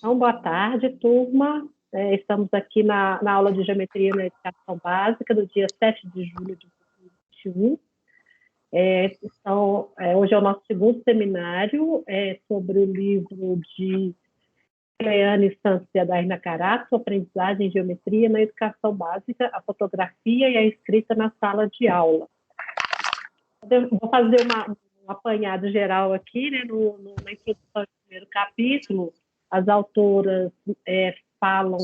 Então, boa tarde, turma. Estamos aqui na aula de Geometria na Educação Básica, do dia 7 de julho de 2021. Hoje é o nosso segundo seminário sobre o livro de Cleane Santos e Adairna Carato, Aprendizagem em Geometria na Educação Básica, a Fotografia e a Escrita na Sala de Aula. Vou fazer um apanhado geral aqui, né, na introdução do primeiro capítulo. As autoras falam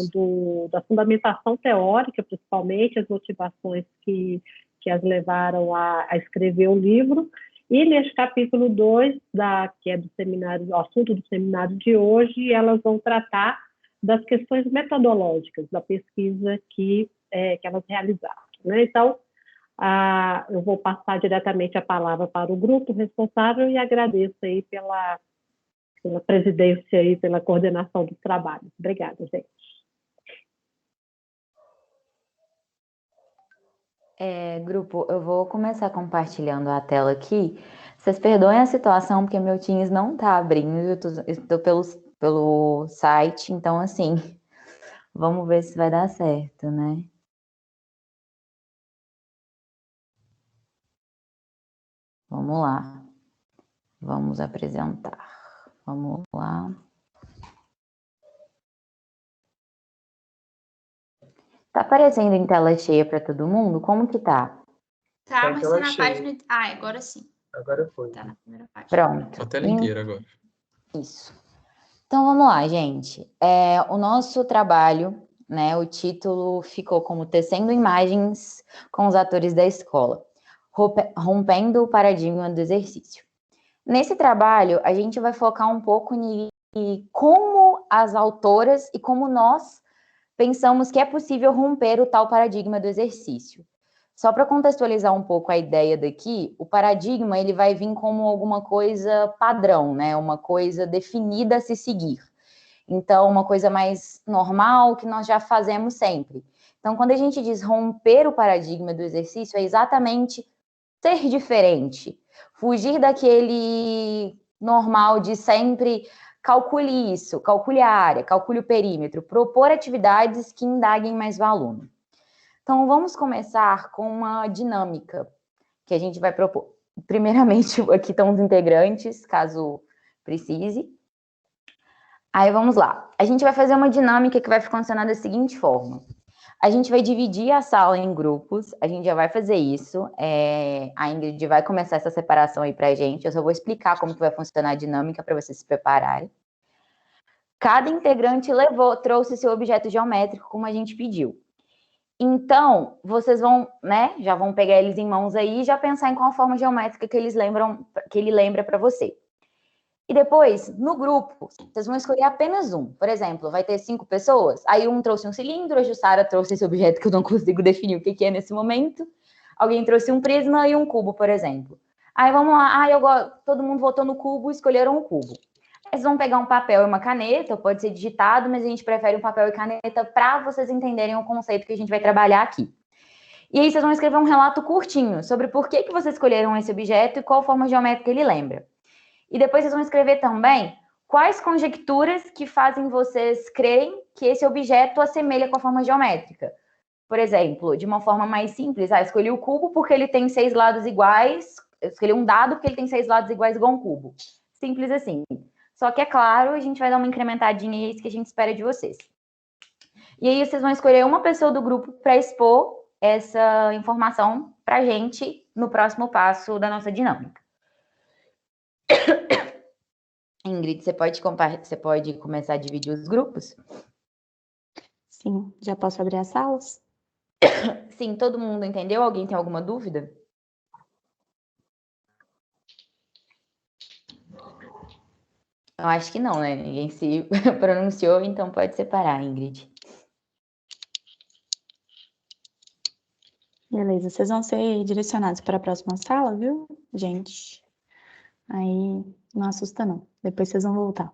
da fundamentação teórica, principalmente, as motivações que as levaram a escrever o livro. E neste capítulo 2, que é o assunto do seminário de hoje, elas vão tratar das questões metodológicas da pesquisa que elas realizaram, né? Então, eu vou passar diretamente a palavra para o grupo responsável e agradeço aí pela presidência e pela coordenação dos trabalhos. Obrigada, gente. Grupo, eu vou começar compartilhando a tela aqui. Vocês perdoem a situação, porque meu Teams não está abrindo, eu tô pelo site, então assim, vamos ver se vai dar certo, né? Vamos lá. Vamos apresentar. Vamos lá. Tá aparecendo em tela cheia para todo mundo? Como que tá? Tá, mas tá na página... agora sim. Agora foi. Tá na primeira página. Pronto. A tela inteira agora. Isso. Então, vamos lá, gente. O nosso trabalho, né, o título ficou como Tecendo Imagens com os Atores da Escola, rompendo o paradigma do exercício. Nesse trabalho, a gente vai focar um pouco em como as autoras e como nós pensamos que é possível romper o tal paradigma do exercício. Só para contextualizar um pouco a ideia daqui, o paradigma ele vai vir como alguma coisa padrão, né? Uma coisa definida a se seguir. Então, uma coisa mais normal que nós já fazemos sempre. Então, quando a gente diz romper o paradigma do exercício, é exatamente ser diferente, fugir daquele normal de sempre calcule isso, calcule a área, calcule o perímetro, propor atividades que indaguem mais o aluno. Então, vamos começar com uma dinâmica que a gente vai propor. Primeiramente, aqui estão os integrantes, caso precise. Aí, vamos lá. A gente vai fazer uma dinâmica que vai funcionar da seguinte forma. A gente vai dividir a sala em grupos, a gente já vai fazer isso. A Ingrid vai começar essa separação aí pra gente. Eu só vou explicar como que vai funcionar a dinâmica para vocês se prepararem. Cada integrante trouxe seu objeto geométrico, como a gente pediu. Então, vocês vão, né, já vão pegar eles em mãos aí e já pensar em qual forma geométrica que ele lembra para você. E depois, no grupo, vocês vão escolher apenas um. Por exemplo, vai ter 5 pessoas, aí um trouxe um cilindro, a Jussara trouxe esse objeto que eu não consigo definir o que é nesse momento. Alguém trouxe um prisma e um cubo, por exemplo. Aí vamos lá, todo mundo votou no cubo, escolheram um cubo. Vocês vão pegar um papel e uma caneta, pode ser digitado, mas a gente prefere um papel e caneta para vocês entenderem o conceito que a gente vai trabalhar aqui. E aí vocês vão escrever um relato curtinho sobre por que vocês escolheram esse objeto e qual forma geométrica ele lembra. E depois vocês vão escrever também quais conjecturas que fazem vocês crerem que esse objeto assemelha com a forma geométrica. Por exemplo, de uma forma mais simples, escolhi o cubo porque ele tem 6 lados iguais, eu escolhi um dado porque ele tem 6 lados iguais igual um cubo. Simples assim. Só que, é claro, a gente vai dar uma incrementadinha e é isso que a gente espera de vocês. E aí vocês vão escolher uma pessoa do grupo para expor essa informação para a gente no próximo passo da nossa dinâmica. Ingrid, você pode começar a dividir os grupos? Sim, já posso abrir as salas? Sim, todo mundo entendeu? Alguém tem alguma dúvida? Eu acho que não, né? Ninguém se pronunciou, então pode separar, Ingrid. Beleza, vocês vão ser direcionados para a próxima sala, viu, gente? Aí não assusta não, depois vocês vão voltar.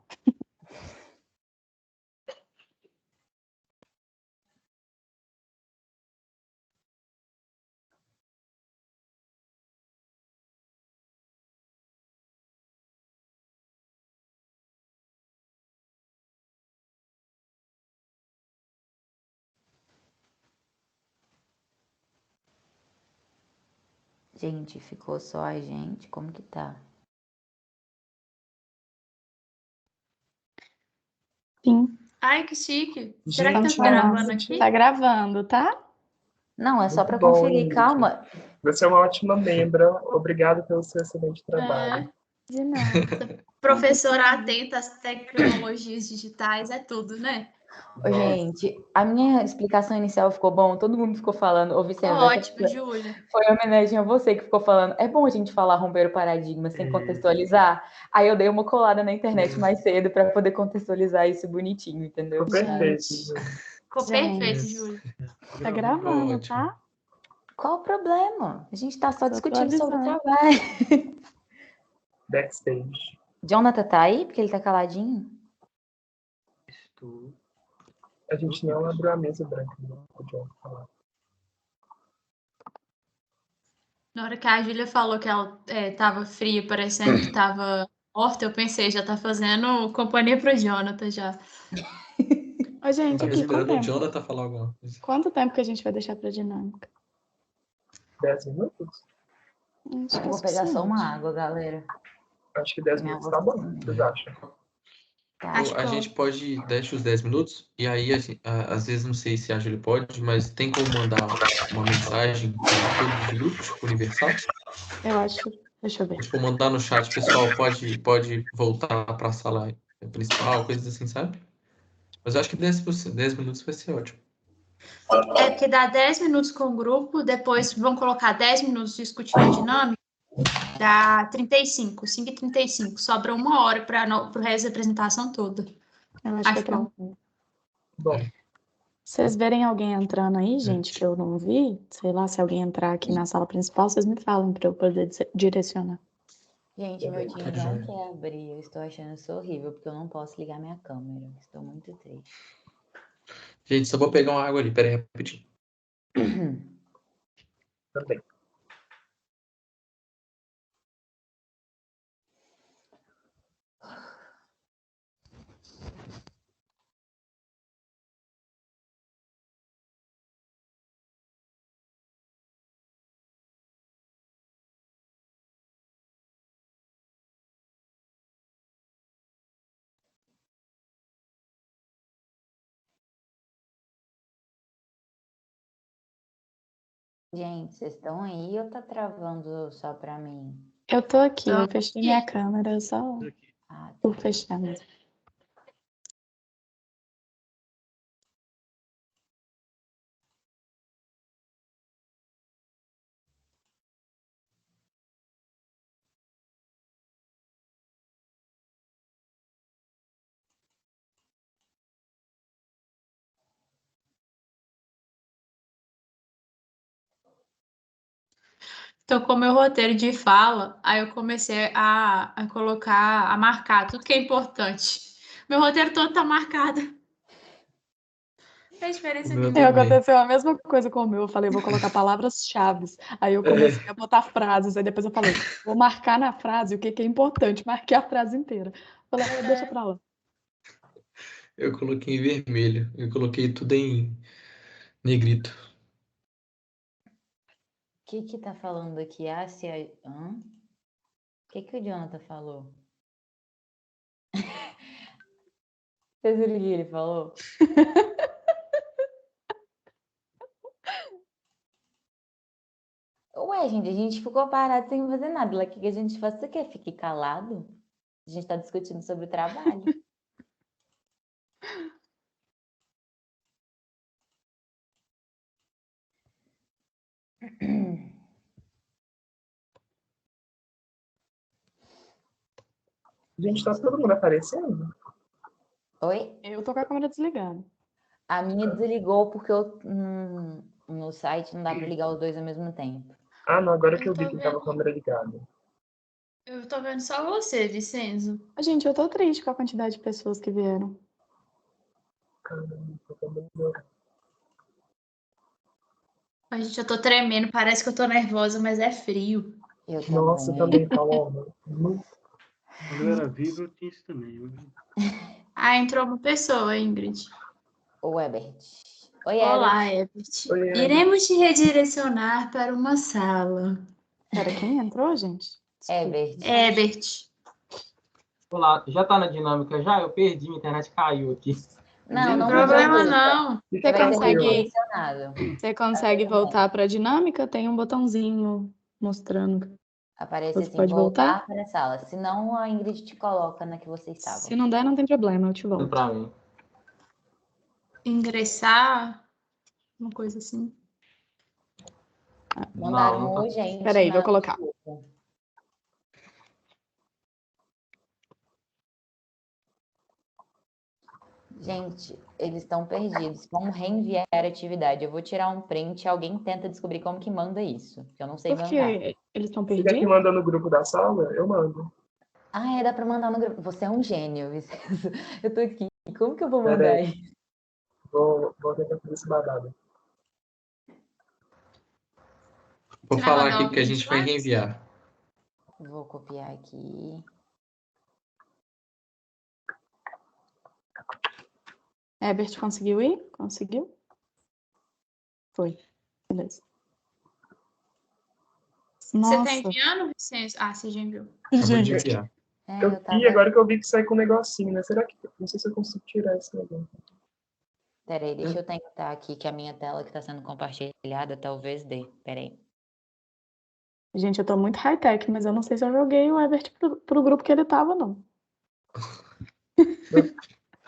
Gente, ficou só a gente? Como que tá? Sim, Ai, que chique. Será que tá Gente, gravando gente, aqui? tá gravando, tá? Não, é só muito para bom, conferir. Ingrid. Calma. Você é uma ótima membra. Obrigado pelo seu excelente trabalho. De nada. Professora atenta às tecnologias digitais, é tudo, né? Ô, gente, a minha explicação inicial ficou bom? Todo mundo ficou falando. Ô, Vicente, Ótimo, Júlia. foi homenagem a você que ficou falando. É bom a gente falar romper o paradigma sem contextualizar. Aí eu dei uma colada na internet mais cedo para poder contextualizar isso bonitinho, entendeu? Ficou perfeito. Ficou Gente. perfeito, Júlia. Tá gravando, ótimo. tá? Qual o problema? A gente tá só Só tô discutindo sobre o avisando. trabalho. Backstage. Jonathan tá aí? Porque ele tá caladinho. Estou. A gente não abriu a mesa branca, não podia falar. Na hora que a Júlia falou que ela tava fria, parecendo que tava morta, eu pensei, já tá fazendo companhia pro Jonathan já. Ô, gente, Tava aqui, esperando o Jonathan falar alguma coisa. quanto tempo que a gente vai deixar pra dinâmica? 10 minutos? Acho que é Vou pegar só uma suficiente. água, galera. Acho que 10 Minha minutos voz tá bom. tá O que sumindo. vocês acham? Tá. Acho A que gente pode deixar os 10 minutos e aí, às vezes, não sei se a Júlia pode, mas tem como mandar uma mensagem para todos os grupos, tipo, universal? Eu acho. Deixa eu ver. Tipo, mandar no chat, pessoal, pode voltar para a sala principal, coisas assim, sabe? Mas eu acho que 10 minutos vai ser ótimo. é porque dá 10 minutos com o grupo, depois vão colocar 10 minutos discutindo a dinâmica, dá 35, 5h35. Sobra 1 hora para o resto da apresentação toda. Eu acho que é Acho bom. tranquilo. Bom, Vocês verem alguém entrando aí, gente, que eu não vi, sei lá, se alguém entrar aqui na sala principal, vocês me falam pra eu poder direcionar. Gente, meu time Tá não joia. quer abrir. Eu estou achando isso horrível, porque eu não posso ligar minha câmera. Estou muito triste. Gente, só vou pegar uma água ali, peraí, rapidinho. também. Gente, vocês estão aí ou tá travando só pra mim? Eu tô aqui, Tô eu fechei minha câmera só Ah, tá. por fechar mesmo. Então, com o meu roteiro de fala, aí eu comecei a colocar, a marcar tudo que é importante. Meu roteiro todo tá marcado. Não faz diferença O meu nenhuma. também. Aconteceu a mesma coisa comigo. Eu falei, vou colocar palavras-chave. Aí eu comecei a botar frases. Aí depois eu falei, vou marcar na frase o que é importante. Marquei a frase inteira. Falei, deixa pra lá. Eu coloquei em vermelho. Eu coloquei tudo em negrito. O que tá falando aqui? Ah, se a... Hã? O que o Jonathan falou? Vocês viram o que ele falou? Ué, gente, a gente ficou parado sem fazer nada. Lá, o que a gente faz? Você quer ficar calado? A gente tá discutindo sobre o trabalho. Gente, tá todo mundo aparecendo? Oi? Eu tô com a câmera desligada. A minha desligou porque no site não dá pra ligar os dois ao mesmo tempo. Ah, não, agora que Eu eu vi tô que tava vendo. com a câmera ligada. Eu tô vendo só você, Vicenzo. Gente, eu tô triste com a quantidade de pessoas que vieram. Caramba, tô também melhorando. A gente, eu tô tremendo, parece que eu tô nervosa, mas é frio. Eu Nossa, eu também. também, Paloma. Muito. Quando eu era vivo, eu tinha isso também. Ah, entrou uma pessoa, Ingrid. O Ebert. Oi, Ebert. Olá, Ebert. Oi, Ebert. Iremos te redirecionar para uma sala. Pera, quem entrou, gente? Herbert. Herbert. Olá, já tá na dinâmica já? Eu perdi, minha internet caiu aqui. Não, não Problema preocupa. não. Você Vai ser consegue, redirecionado. você consegue voltar para a dinâmica? Tem um botãozinho mostrando. Aparece Você assim, pode voltar? voltar para a sala. Senão a Ingrid te coloca na que você estava. Se não der, não tem problema, eu te Tudo volto. pra mim. Ingressar, uma coisa assim. Mandaram Não, o gente. Peraí, vou colocar. Gente, eles estão perdidos. Como reenviar a atividade? Eu vou tirar um print e alguém tenta descobrir como que manda isso. Que eu não sei Por mandar. que eles estão Se quer que perdidos? manda no grupo da sala, eu mando. Ah, dá para mandar no grupo. Você é um gênio, Vicenzo. Eu tô aqui. Como que eu vou Pera mandar aí. isso? Vou tentar fazer esse babado. Vou Você vai falar mandar aqui o que a print gente vai lá? reenviar. Vou copiar aqui. Herbert conseguiu ir? Conseguiu? Foi. Beleza. Você Nossa, tá enviando, Vicente? Ah, você já enviou. Acabou de gente, enviar. É, Eu eu tava... vi agora que eu vi que sai com um negocinho, né? Será que... Não sei se eu consigo tirar esse negócio. Peraí, deixa eu tentar aqui que a minha tela que está sendo compartilhada talvez dê. Peraí. gente, eu tô muito high-tech, mas eu não sei se eu joguei o Herbert pro grupo que ele tava, não.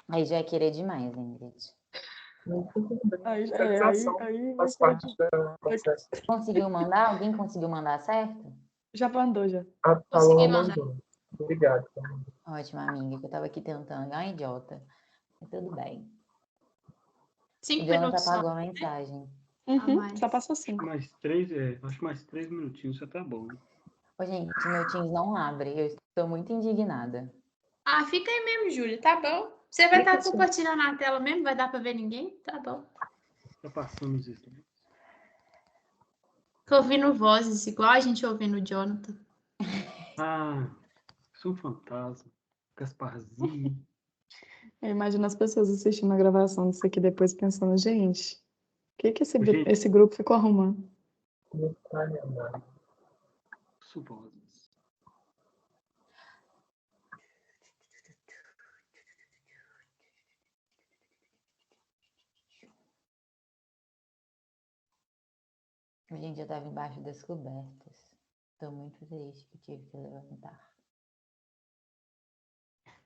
Aí já é querer demais, Ingrid. Não, tudo bem. Aí Atualização faz parte do processo. Conseguiu mandar? Alguém conseguiu mandar certo? já mandou, já. A Consegui Paloma mandar. mandou. Obrigado. Ótima, amiga, que eu tava aqui tentando. Ah, idiota. Mas tudo bem. 5 O Jonathan minutos só. apagou a mensagem. Uhum, mais. só passou 5. Mais 3, acho que mais 3 minutinhos já tá bom. Ô, gente, meu Teams não abre. Eu estou muito indignada. Ah, fica aí mesmo, Júlia, tá bom. Você vai estar compartilhando a tela mesmo? Vai dar pra ver ninguém? Tá bom. Tá passando os slides. Tô ouvindo vozes, igual a gente ouvindo o Jonathan. Ah, sou um fantasma. Gasparzinho. Eu imagino as pessoas assistindo a gravação disso aqui depois pensando, gente, o que Gente. esse grupo ficou arrumando? Subosas. Gente, eu tava embaixo das cobertas. Tô muito triste que tive que levantar.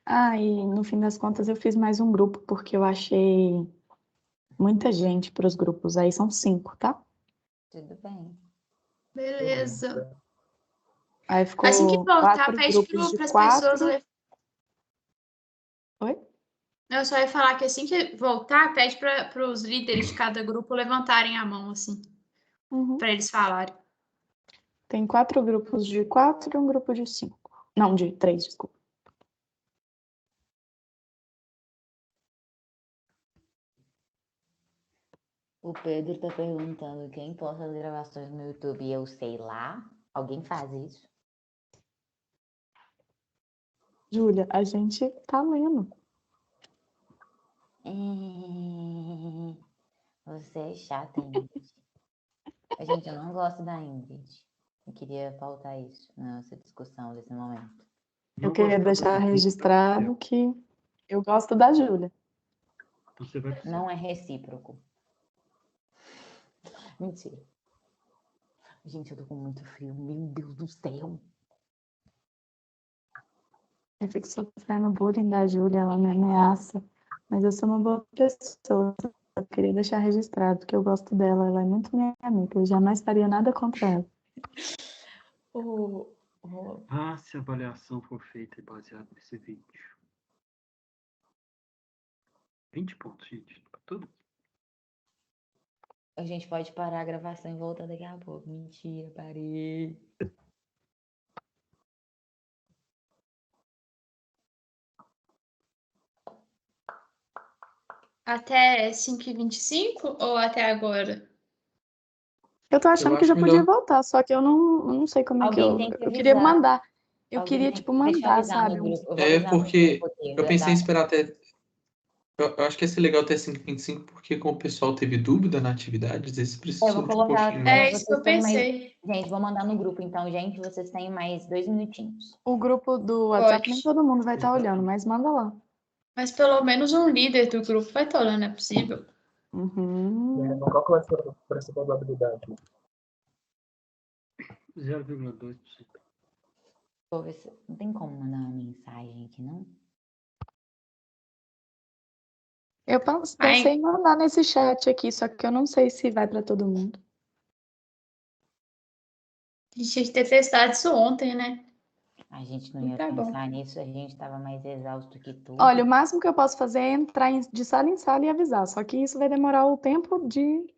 Ah, e no fim das contas eu fiz mais um grupo, porque eu achei muita gente para os grupos. Aí são 5, tá? Tudo bem. Beleza. Aí ficou Assim que voltar, 4 pede grupos de para as 4. pessoas... Oi? Eu só ia falar que assim que voltar, pede para os líderes de cada grupo levantarem a mão, assim, Uhum. para eles falarem. Tem 4 grupos de 4 e um grupo de 5. Não, de 3, desculpa. O Pedro tá perguntando quem posta as gravações no YouTube e eu sei lá. Alguém faz isso? Júlia, a gente tá lendo. Você é chata, Ingrid. Gente, eu não gosto da Ingrid. Eu queria pautar isso nessa discussão desse momento. Eu queria deixar registrado que eu gosto da Júlia. Você vai Não é recíproco. Mentira. Gente, eu tô com muito frio. Meu Deus do céu. Eu fico sofrendo bullying da Júlia, ela me ameaça. Mas eu sou uma boa pessoa. Eu queria deixar registrado que eu gosto dela. Ela é muito minha amiga. Eu jamais faria nada contra ela. Ah, se a avaliação for feita baseada nesse vídeo. 20 pontos, gente. Pra tudo. A gente pode parar a gravação e voltar daqui a pouco. Mentira, parei. Até 5h25 ou até agora? Eu tô achando que já podia voltar, só que eu não sei como é que Alguém tem que eu queria avisar. mandar. Eu Alguém queria, tem tipo, que- deixa eu mandar, avisar no sabe? grupo. Eu vou É avisar no porque grupo aqui, eu pensei em esperar até Eu acho que ia ser legal ter 5,25 porque como o pessoal teve dúvida na atividade, às vezes precisa Eu vou de um colocar, pouquinho mais. isso que eu pensei. Gente, vou mandar no grupo, então, gente, vocês têm mais 2 minutinhos. O grupo do WhatsApp nem Pode. todo mundo vai estar olhando, mas manda lá. Mas pelo menos um líder do grupo vai estar olhando, é possível. Uhum. Qual que vai ser por essa probabilidade? 0,2%. Vou ver se... Não tem como mandar uma mensagem aqui, não? Eu pensei em mandar nesse chat aqui, só que eu não sei se vai para todo mundo. A gente tinha que ter testado isso ontem, né? A gente não ia Tá bom. pensar nisso, a gente estava mais exausto que tudo. Olha, o máximo que eu posso fazer é entrar de sala em sala e avisar, só que isso vai demorar o tempo de...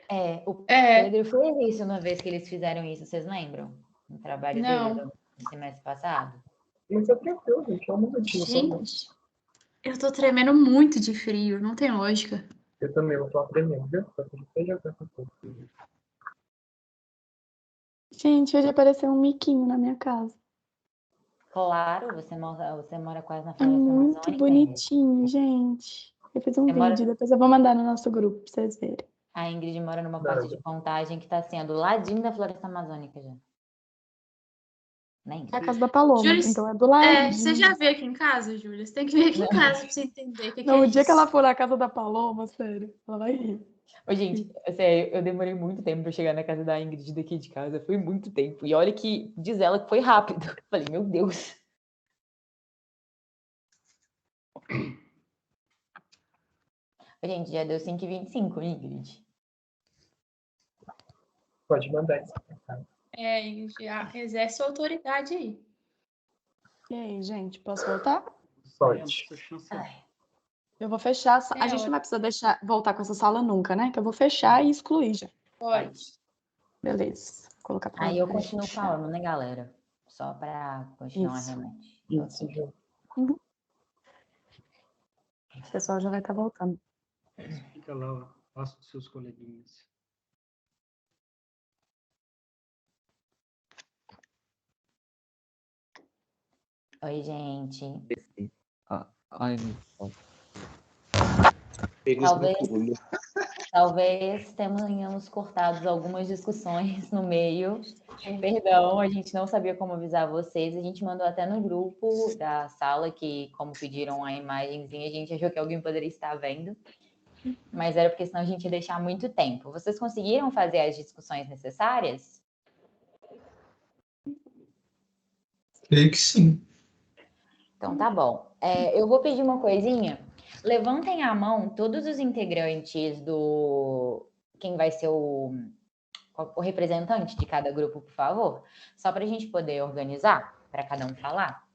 O É, Pedro fez isso uma vez que eles fizeram isso, vocês lembram? No trabalho Não. deles no semestre passado. Mas é tranquilo, gente. É um minutinho só. gente, eu tô tremendo muito de frio, não tem lógica. Eu também vou estar aprendendo, viu? Só que a gente já tá com tudo. Gente, hoje apareceu um miquinho na minha casa. Claro, você mora quase na É Floresta muito Amazônica. bonitinho, gente. Eu fiz um Você mora- vídeo, depois eu vou mandar no nosso grupo pra vocês verem. A Ingrid mora numa parte de Contagem que está sendo ladinho da Floresta Amazônica já. Nem. É a casa da Paloma, Júlia, então é do lado. você já veio aqui em casa, Júlia? Você tem que vir aqui em casa pra você entender o que Não, é o dia isso. que ela for na casa da Paloma, sério, ela vai rir. Ô, gente, sério, eu demorei muito tempo para chegar na casa da Ingrid daqui de casa. Foi muito tempo. E olha que diz ela que foi rápido. Falei, meu Deus. Gente, já deu 5h25, Ingrid. Pode mandar isso. Ingrid, exerce sua autoridade aí. E aí, gente, posso voltar? Sorte. Eu vou fechar. É A gente hora. não vai precisar voltar com essa sala nunca, né? Que eu vou fechar e excluir já. Pode. Beleza. Vou colocar pra Aí eu pra continuo fechar. falando, né, galera? Só para continuar Isso. realmente. Isso, Ju. O pessoal já vai estar voltando. Fica lá, ó, faça os seus coleguinhas. Oi, gente. Ai, Talvez tenhamos cortado algumas discussões no meio. Perdão, a gente não sabia como avisar vocês. A gente mandou até no grupo da sala que, como pediram a imagenzinha, a gente achou que alguém poderia estar vendo. Mas era porque senão a gente ia deixar muito tempo. Vocês conseguiram fazer as discussões necessárias? Creio que sim. Então tá bom. Eu vou pedir uma coisinha. Levantem a mão todos os integrantes do... Quem vai ser o representante de cada grupo, por favor. Só para a gente poder organizar, para cada um falar.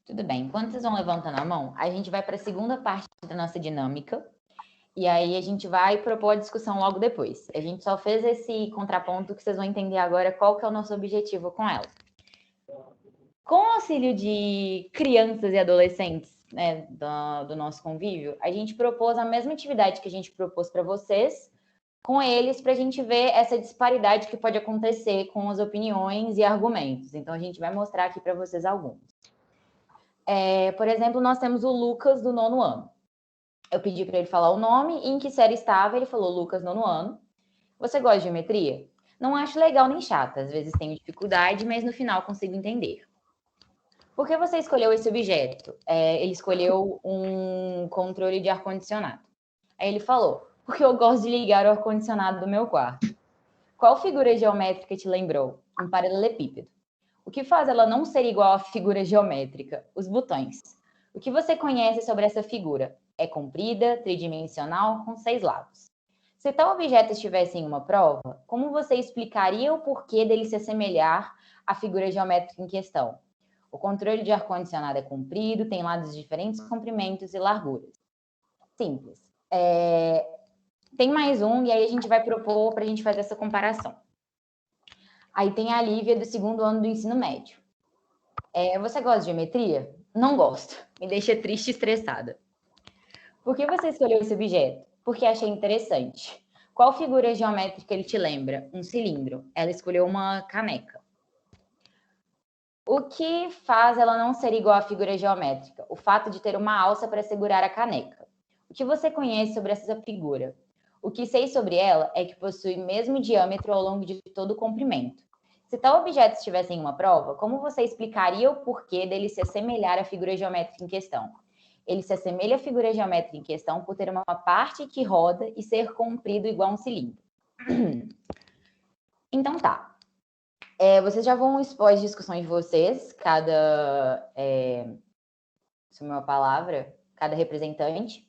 Tudo bem. Enquanto vocês vão levantando a mão, a gente vai para a segunda parte da nossa dinâmica. E aí a gente vai propor a discussão logo depois. A gente só fez esse contraponto que vocês vão entender agora qual que é o nosso objetivo com ela. Com o auxílio de crianças e adolescentes, né, do nosso convívio, a gente propôs a mesma atividade que a gente propôs para vocês, com eles, para a gente ver essa disparidade que pode acontecer com as opiniões e argumentos. Então, a gente vai mostrar aqui para vocês alguns. Por exemplo, nós temos o Lucas, do 9º ano. Eu pedi para ele falar o nome e em que série estava, ele falou Lucas, 9º ano. Você gosta de geometria? Não acho legal nem chata, às vezes tenho dificuldade, mas no final consigo entender. Por que você escolheu esse objeto? Ele escolheu um controle de ar-condicionado. Aí ele falou, porque eu gosto de ligar o ar-condicionado do meu quarto. Qual figura geométrica te lembrou? Um paralelepípedo. O que faz ela não ser igual à figura geométrica? Os botões. O que você conhece sobre essa figura? É comprida, tridimensional, com 6 lados. Se tal objeto estivesse em uma prova, como você explicaria o porquê dele se assemelhar à figura geométrica em questão? O controle de ar-condicionado é comprido, tem lados de diferentes comprimentos e larguras. Simples. Tem mais um, e aí a gente vai propor para a gente fazer essa comparação. Aí tem a Lívia, do 2º ano do ensino médio. Você gosta de geometria? Não gosto. Me deixa triste e estressada. Por que você escolheu esse objeto? Porque achei interessante. Qual figura geométrica ele te lembra? Um cilindro. Ela escolheu uma caneca. O que faz ela não ser igual à figura geométrica? O fato de ter uma alça para segurar a caneca. O que você conhece sobre essa figura? O que sei sobre ela é que possui o mesmo diâmetro ao longo de todo o comprimento. Se tal objeto estivesse em uma prova, como você explicaria o porquê dele se assemelhar à figura geométrica em questão? Ele se assemelha à figura geométrica em questão por ter uma parte que roda e ser comprido igual a um cilindro. Então tá. Vocês já vão expor as discussões de vocês, assumiu a palavra, cada representante.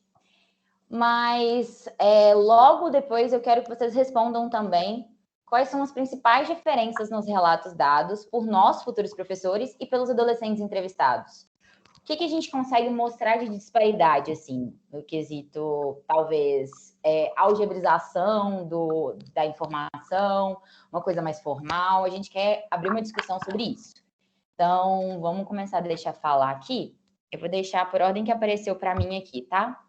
Mas logo depois eu quero que vocês respondam também quais são as principais diferenças nos relatos dados por nós, futuros professores, e pelos adolescentes entrevistados. O que a gente consegue mostrar de disparidade, assim, no quesito, talvez, algebrização da informação, uma coisa mais formal? A gente quer abrir uma discussão sobre isso. Então, vamos começar a deixar falar aqui. Eu vou deixar por ordem que apareceu para mim aqui, tá?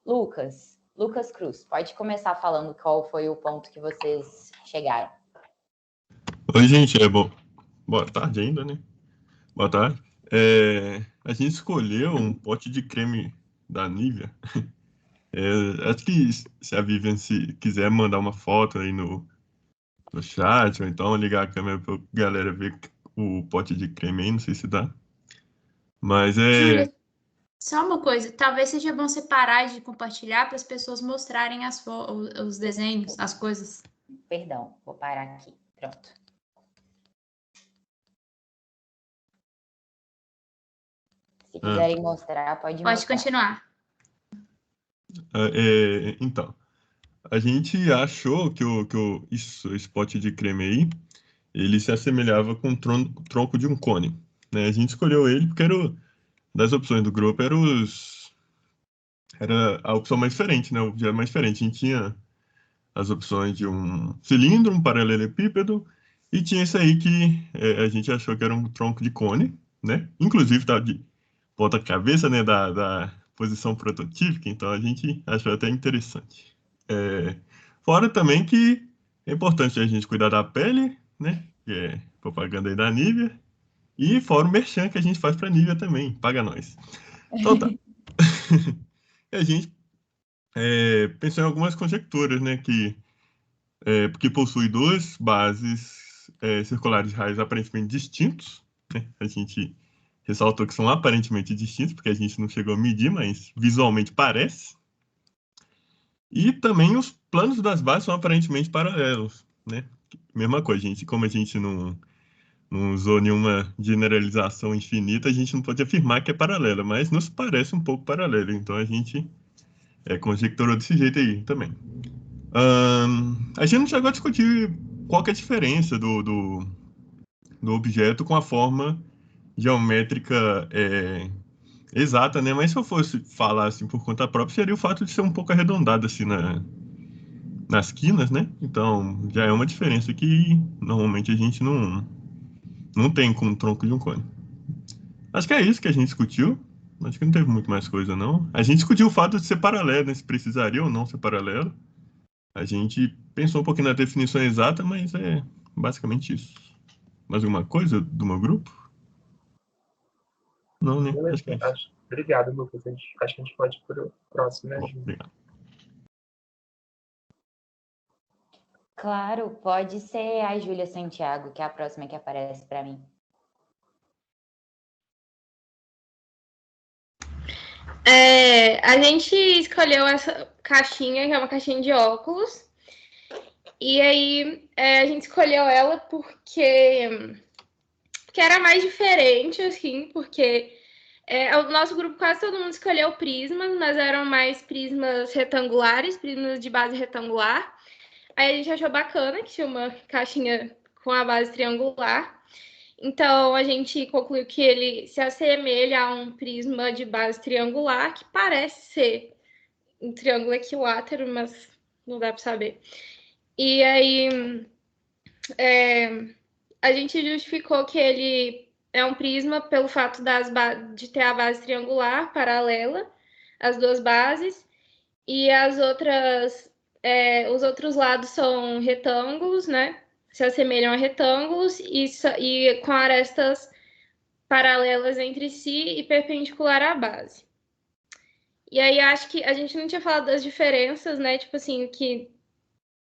Lucas Cruz, pode começar falando qual foi o ponto que vocês chegaram. Oi, gente, boa tarde ainda, né? Boa tarde. A gente escolheu um pote de creme da Nivea. Acho que se a Vivian quiser mandar uma foto aí no chat, ou então ligar a câmera para a galera ver o pote de creme aí, não sei se dá. Mas Júlia, só uma coisa, talvez seja bom você parar de compartilhar para as pessoas mostrarem os desenhos, as coisas. Perdão, vou parar aqui. Pronto. Se quiserem mostrar, pode mostrar. Pode continuar. Então, a gente achou que esse pote de creme aí, ele se assemelhava com o tronco de um cone, né? A gente escolheu ele porque das opções do grupo, era a opção mais diferente, né? O objeto mais diferente. A gente tinha as opções de um cilindro, um paralelepípedo, e tinha esse aí que a gente achou que era um tronco de cone, né? Inclusive, tá de ponta cabeça, né? Da posição prototípica, então a gente achou até interessante. Fora também que é importante a gente cuidar da pele, né? Que é propaganda aí da Nivea. E fora o merchan que a gente faz para a Nivea também, paga nós. Então tá. E a gente pensou em algumas conjecturas, né? Porque possui duas bases circulares de raios aparentemente distintos, né? A gente ressaltou que são aparentemente distintos, porque a gente não chegou a medir, mas visualmente parece. E também os planos das bases são aparentemente paralelos, né? Mesma coisa, como a gente não usou nenhuma generalização infinita, a gente não pode afirmar que é paralela, mas nos parece um pouco paralelo, então a gente conjecturou desse jeito aí também. A gente não chegou a discutir qual que é a diferença do objeto com a forma geométrica exata, né? Mas se eu fosse falar assim por conta própria, seria o fato de ser um pouco arredondado assim nas quinas, né? Então já é uma diferença que normalmente a gente não tem com o tronco de um cone. Acho que é isso que a gente discutiu. Acho que não teve muito mais coisa, não. A gente discutiu o fato de ser paralelo, né? Se precisaria ou não ser paralelo. A gente pensou um pouquinho na definição exata, mas é basicamente isso. Mais alguma coisa do meu grupo? Não, né? Beleza, acho que é isso. Obrigado, Lucas. Acho que a gente pode ir para o próximo, né, Bom, Júlia? obrigado. Claro, pode ser a Júlia Santiago, que é a próxima que aparece para mim. A gente escolheu essa caixinha, que é uma caixinha de óculos. E aí, a gente escolheu ela porque era mais diferente, assim, porque o nosso grupo quase todo mundo escolheu prismas, mas eram mais prismas retangulares, prismas de base retangular. Aí a gente achou bacana que tinha uma caixinha com a base triangular. Então, a gente concluiu que ele se assemelha a um prisma de base triangular, que parece ser um triângulo equilátero, mas não dá para saber. E aí, a gente justificou que ele é um prisma pelo fato de ter a base triangular paralela, as duas bases, e as outras os outros lados são retângulos, né? Se assemelham a retângulos e com arestas paralelas entre si e perpendicular à base. E aí acho que a gente não tinha falado das diferenças, né? Tipo assim, que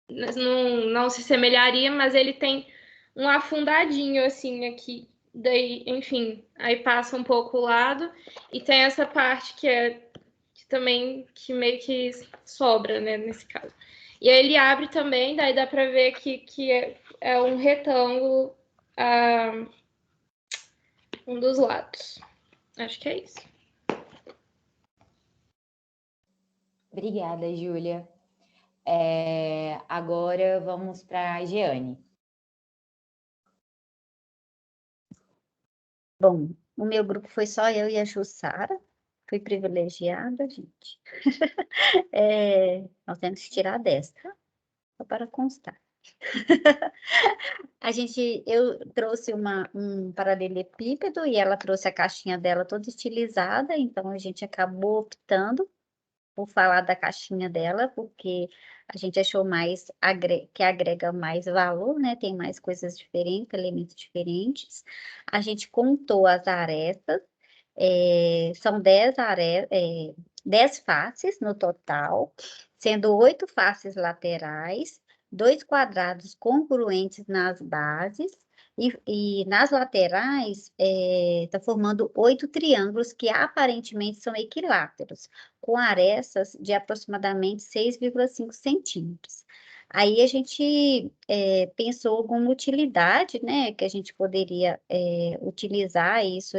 não se semelharia, mas ele tem um afundadinho assim aqui. Daí, enfim, aí passa um pouco o lado e tem essa parte que meio que sobra, né, nesse caso. E aí ele abre também, daí dá para ver que é um retângulo um dos lados. Acho que é isso. Obrigada, Júlia. Agora vamos para a Jeane. Bom, o meu grupo foi só eu e a Jussara. Fui privilegiada, gente. Nós temos que tirar 10, tá? Só para constar. Eu trouxe um paralelepípedo e ela trouxe a caixinha dela toda estilizada, então a gente acabou optando por falar da caixinha dela, porque a gente achou que agrega mais valor, né? Tem mais coisas diferentes, elementos diferentes. A gente contou as arestas, são 10 faces no total, sendo 8 faces laterais, 2 quadrados congruentes nas bases, e nas laterais está formando 8 triângulos que aparentemente são equiláteros, com arestas de aproximadamente 6,5 centímetros. Aí a gente pensou alguma utilidade, né, que a gente poderia utilizar isso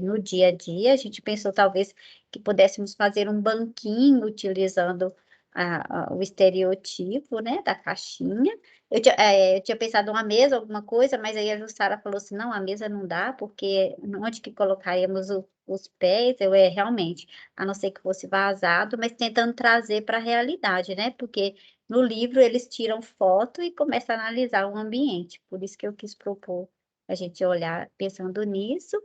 no dia a dia. A gente pensou talvez que pudéssemos fazer um banquinho utilizando o estereotipo, né, da caixinha. Eu tinha pensado uma mesa, alguma coisa, mas aí a Jussara falou assim, não, a mesa não dá, porque onde que colocaríamos os pés? Realmente, a não ser que fosse vazado, mas tentando trazer para a realidade, né, porque no livro eles tiram foto e começam a analisar o ambiente, por isso que eu quis propor a gente olhar pensando nisso.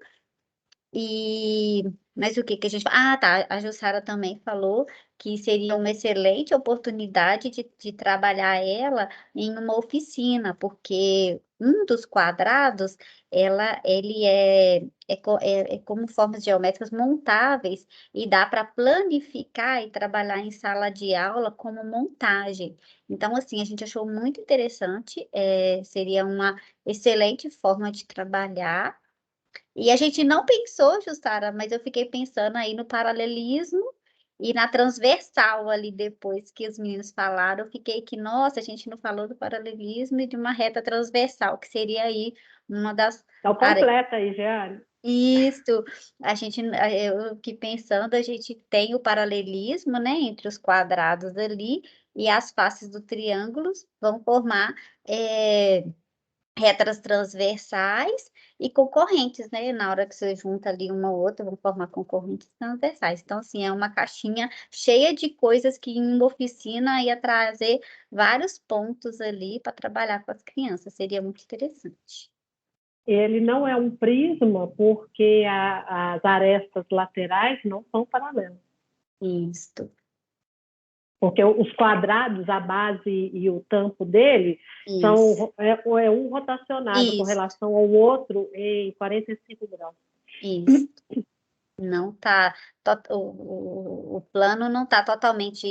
Mas o que a gente... Ah, tá, a Jussara também falou que seria uma excelente oportunidade de trabalhar ela em uma oficina, porque um dos quadrados, ele é como formas geométricas montáveis e dá para planificar e trabalhar em sala de aula como montagem. Então, assim, a gente achou muito interessante, seria uma excelente forma de trabalhar. E a gente não pensou, Jussara, mas eu fiquei pensando aí no paralelismo e na transversal ali depois que os meninos falaram, eu fiquei que, nossa, a gente não falou do paralelismo e de uma reta transversal, que seria aí uma das... Então, completa aí, Jeane. Isso, eu fiquei pensando, a gente tem o paralelismo, né, entre os quadrados ali e as faces do triângulo vão formar retas transversais e concorrentes, né? Na hora que você junta ali uma ou outra, vão formar concorrentes transversais. Então, assim, é uma caixinha cheia de coisas que em uma oficina ia trazer vários pontos ali para trabalhar com as crianças. Seria muito interessante. Ele não é um prisma porque as arestas laterais não são paralelas. Isso. Porque os quadrados, a base e o tampo dele é um rotacionado com relação ao outro em 45 graus. Isso. Não tá, o plano não está totalmente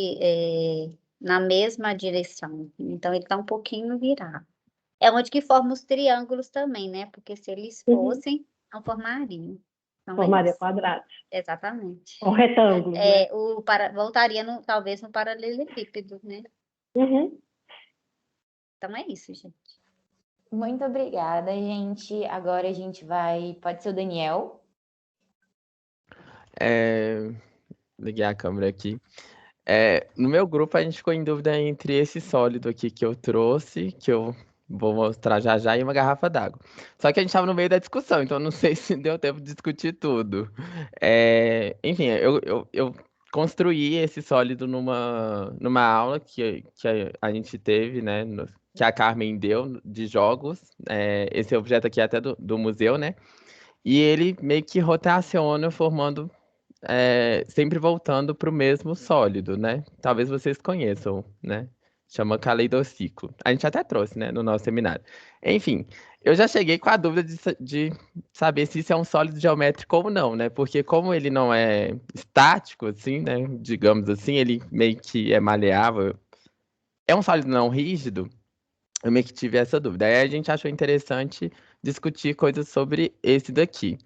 na mesma direção. Então, ele está um pouquinho virado. É onde que forma os triângulos também, né? Porque se eles fossem, não formariam. Então, formaria quadrados. Exatamente. Ou retângulos, né? Voltaria, talvez, no paralelepípedo, né? Uhum. Então, é isso, gente. Muito obrigada, gente. Agora a gente vai... Pode ser o Daniel? Liguei a câmera aqui. No meu grupo, a gente ficou em dúvida entre esse sólido aqui que eu trouxe, que eu vou mostrar já já, e uma garrafa d'água. Só que a gente estava no meio da discussão, então não sei se deu tempo de discutir tudo. Enfim, eu construí esse sólido numa aula que a gente teve, né? Que a Carmen deu de jogos. Esse objeto aqui é até do museu, né? E ele meio que rotaciona, formando... sempre voltando para o mesmo sólido, né? Talvez vocês conheçam, né? chama Caleidociclo. A gente até trouxe, né, no nosso seminário. Enfim, eu já cheguei com a dúvida de saber se isso é um sólido geométrico ou não, né? Porque como ele não é estático, assim, né, digamos assim, ele meio que é maleável, é um sólido não rígido, eu meio que tive essa dúvida. Aí a gente achou interessante discutir coisas sobre esse daqui.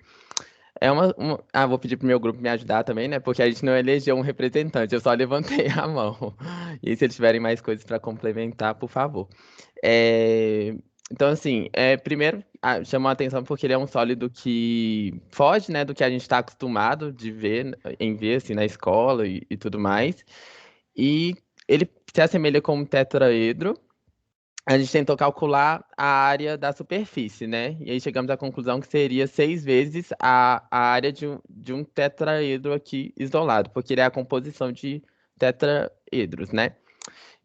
Vou pedir pro meu grupo me ajudar também, né? Porque a gente não elegeu um representante, eu só levantei a mão. E se eles tiverem mais coisas para complementar, por favor. Então, assim, primeiro, chamou a atenção porque ele é um sólido que foge, né, do que a gente está acostumado de ver, assim, na escola e tudo mais. E ele se assemelha com um tetraedro. A gente tentou calcular a área da superfície, né? E aí chegamos à conclusão que seria 6 vezes a área de um tetraedro aqui isolado, porque ele é a composição de tetraedros, né?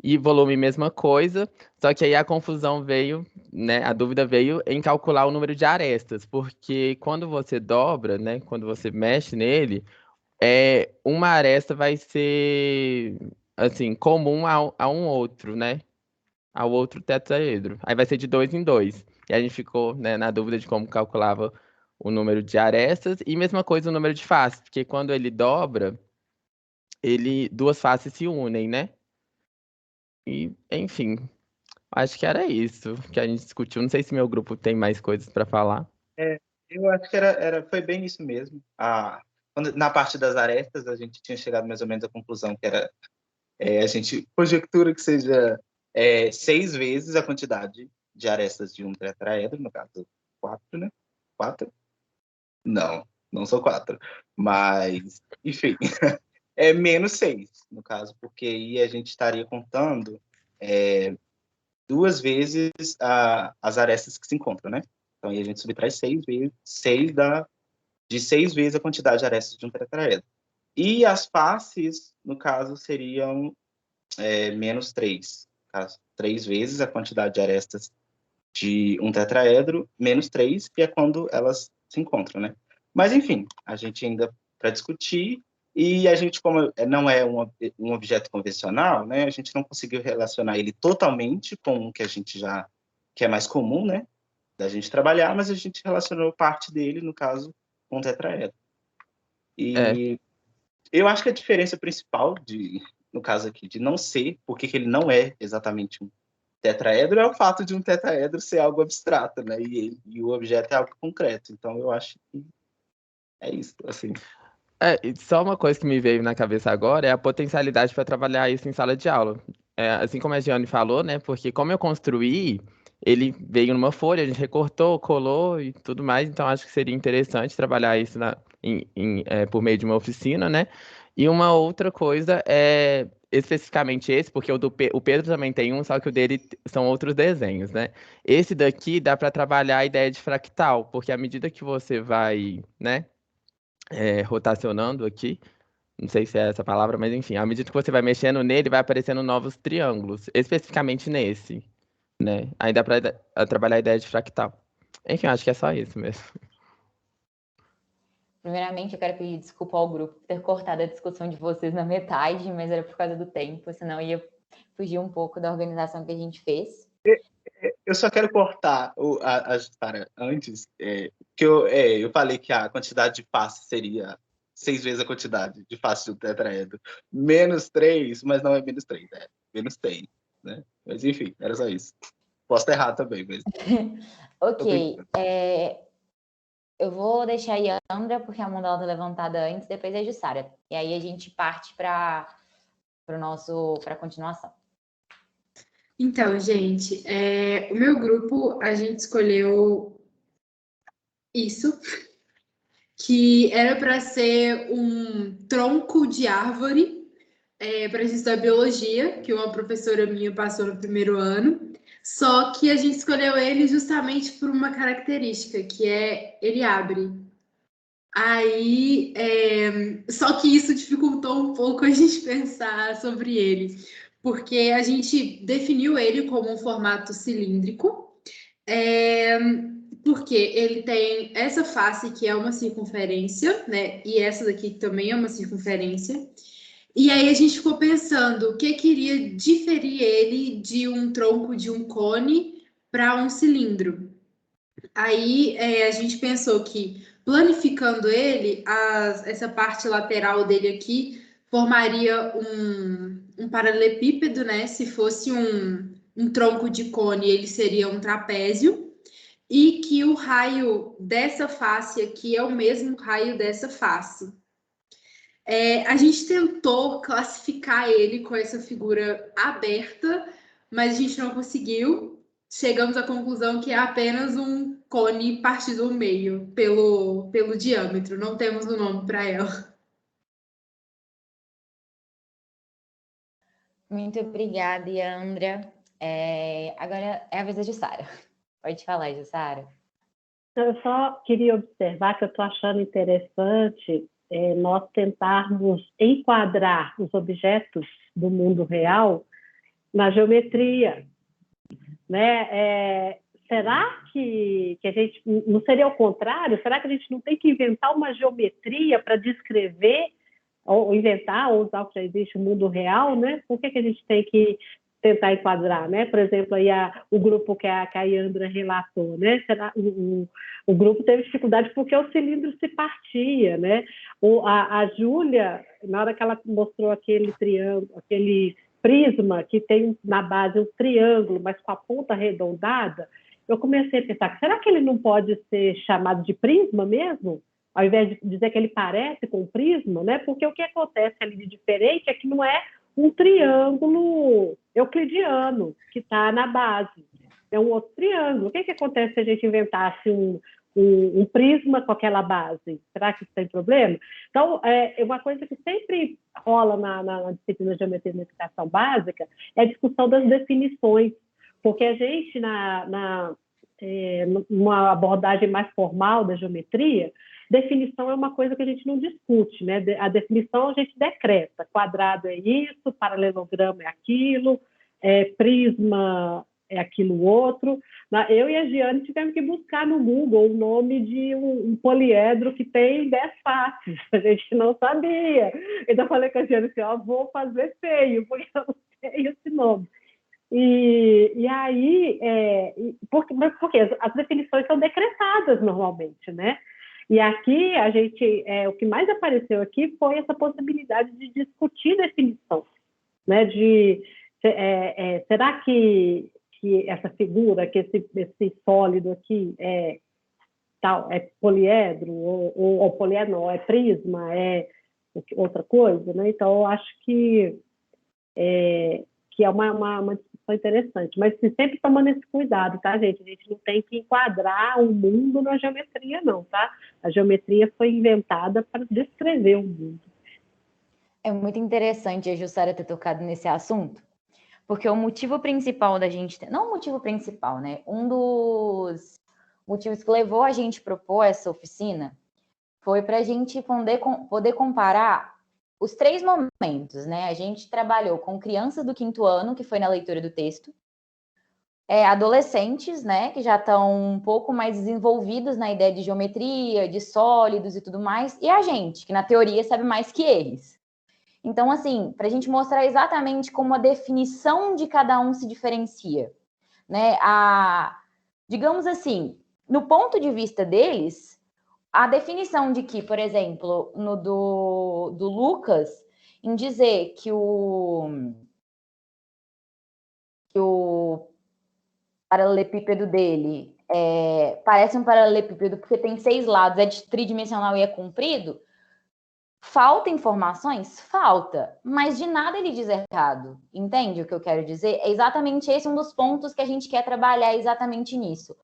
E volume, mesma coisa, só que aí a confusão veio, né? A dúvida veio em calcular o número de arestas, porque quando você dobra, né? Quando você mexe nele, uma aresta vai ser, assim, comum a um outro, né? Ao outro tetraedro. Aí vai ser de 2 em 2. E a gente ficou, né, na dúvida de como calculava o número de arestas e mesma coisa o número de faces, porque quando ele dobra, duas faces se unem, né? E, enfim, acho que era isso que a gente discutiu. Não sei se meu grupo tem mais coisas para falar. Eu acho que foi bem isso mesmo. Na parte das arestas, a gente tinha chegado mais ou menos à conclusão que era a gente conjectura que seja 6 vezes a quantidade de arestas de um tetraedro, no caso 4, né? 4? Não são 4. Mas, enfim, é menos 6, no caso, porque aí a gente estaria contando 2 vezes as arestas que se encontram, né? Então, aí a gente subtrai 6 vezes, 6 de 6 vezes a quantidade de arestas de um tetraedro. E as faces, no caso, seriam menos 3. No caso, 3 vezes a quantidade de arestas de um tetraedro, menos 3, que é quando elas se encontram, né? Mas, enfim, a gente ainda para discutir, e a gente, como não é um objeto convencional, né, a gente não conseguiu relacionar ele totalmente com o que a gente que é mais comum, né, da gente trabalhar, mas a gente relacionou parte dele, no caso, com o tetraedro. E eu acho que a diferença principal, no caso aqui, de não ser, porque ele não é exatamente um tetraedro, é o fato de um tetraedro ser algo abstrato, né? E o objeto é algo concreto. Então, eu acho que é isso, assim. E só uma coisa que me veio na cabeça agora é a potencialidade para trabalhar isso em sala de aula. Assim como a Giane falou, né? Porque como eu construí, ele veio numa folha, a gente recortou, colou e tudo mais, então acho que seria interessante trabalhar isso por meio de uma oficina, né? E uma outra coisa é especificamente esse, porque o Pedro também tem um, só que o dele são outros desenhos, né? Esse daqui dá para trabalhar a ideia de fractal, porque à medida que você vai, né? Rotacionando aqui, não sei se é essa palavra, mas enfim, à medida que você vai mexendo nele, vai aparecendo novos triângulos, especificamente nesse, né? Aí dá para trabalhar a ideia de fractal. Enfim, acho que é só isso mesmo. Primeiramente, eu quero pedir desculpa ao grupo por ter cortado a discussão de vocês na metade, mas era por causa do tempo, senão ia fugir um pouco da organização que a gente fez. Eu só quero cortar antes, que eu falei que a quantidade de faces seria 6 vezes a quantidade de faces do tetraedro. Menos 3, mas não é menos 3, é menos 3, né? Mas enfim, era só isso. Posso estar errado também, mas... Ok, eu vou deixar aí a Andra, porque a mão dela tá levantada antes, depois a Jussara. E aí a gente parte para a continuação. Então, gente, o meu grupo, a gente escolheu isso, que era para ser um tronco de árvore para a gente estudar biologia, que uma professora minha passou no primeiro ano, só que a gente escolheu ele justamente por uma característica, que ele abre. Aí, só que isso dificultou um pouco a gente pensar sobre ele, porque a gente definiu ele como um formato cilíndrico, porque ele tem essa face que é uma circunferência, né? E essa daqui também é uma circunferência. E aí a gente ficou pensando o que queria diferir ele de um tronco de um cone para um cilindro. Aí a gente pensou que planificando ele, essa parte lateral dele aqui formaria um paralelepípedo, né? Se fosse um tronco de cone, ele seria um trapézio, e que o raio dessa face aqui é o mesmo raio dessa face. A gente tentou classificar ele com essa figura aberta, mas a gente não conseguiu. Chegamos à conclusão que é apenas um cone partido ao meio pelo diâmetro. Não temos um nome para ela. Muito obrigada, Yandra. Agora é a vez da Jussara. Pode falar, Jussara. Eu só queria observar que eu estou achando interessante nós tentarmos enquadrar os objetos do mundo real na geometria, né? Será que a gente não seria o contrário? Será que a gente não tem que inventar uma geometria para descrever, ou inventar, ou usar o que já existe, o mundo real, né? Por que a gente tem que tentar enquadrar, né? Por exemplo, aí o grupo que a Yandra relatou, né? O grupo teve dificuldade porque o cilindro se partia, né? A Júlia, na hora que ela mostrou aquele triângulo, aquele prisma que tem na base um triângulo, mas com a ponta arredondada, eu comecei a pensar, será que ele não pode ser chamado de prisma mesmo? Ao invés de dizer que ele parece com um prisma, né? Porque o que acontece ali de diferente é que não é um triângulo euclidiano que está na base. É um outro triângulo. O que acontece se a gente inventasse um prisma com aquela base? Será que isso tem problema? Então, uma coisa que sempre rola na disciplina de geometria na educação básica é a discussão das definições, porque a gente, numa abordagem mais formal da geometria, definição é uma coisa que a gente não discute, né? A definição a gente decreta. Quadrado é isso, paralelogramo é aquilo, prisma é aquilo outro. Eu e a Giane tivemos que buscar no Google o nome de um poliedro que tem 10 faces. A gente não sabia. Então, eu falei com a Giane assim, vou fazer feio, porque eu não sei esse nome. E aí, porque as definições são decretadas normalmente, né? E aqui, o que mais apareceu aqui foi essa possibilidade de discutir definição, né? Será que essa figura, que esse sólido aqui é poliedro, ou poliedro não, é prisma, é outra coisa, né? Então, eu acho que é uma discussão interessante, mas sempre tomando esse cuidado, tá, gente? A gente não tem que enquadrar o mundo na geometria, não, tá? A geometria foi inventada para descrever o mundo. É muito interessante a Jussara ter tocado nesse assunto, porque o motivo principal da gente... Não o motivo principal, né? Um dos motivos que levou a gente a propor essa oficina foi para a gente poder comparar os 3 momentos, né? A gente trabalhou com crianças do 5º ano, que foi na leitura do texto, adolescentes, né, que já estão um pouco mais desenvolvidos na ideia de geometria, de sólidos e tudo mais, e a gente, que na teoria sabe mais que eles. Então, assim, para a gente mostrar exatamente como a definição de cada um se diferencia, né? Digamos assim, no ponto de vista deles, a definição de que, por exemplo, no do Lucas, em dizer que o paralelepípedo dele parece um paralelepípedo porque tem 6 lados, é tridimensional e é comprido, falta informações? Falta, mas de nada ele diz errado, entende o que eu quero dizer? É exatamente esse um dos pontos que a gente quer trabalhar exatamente nisso.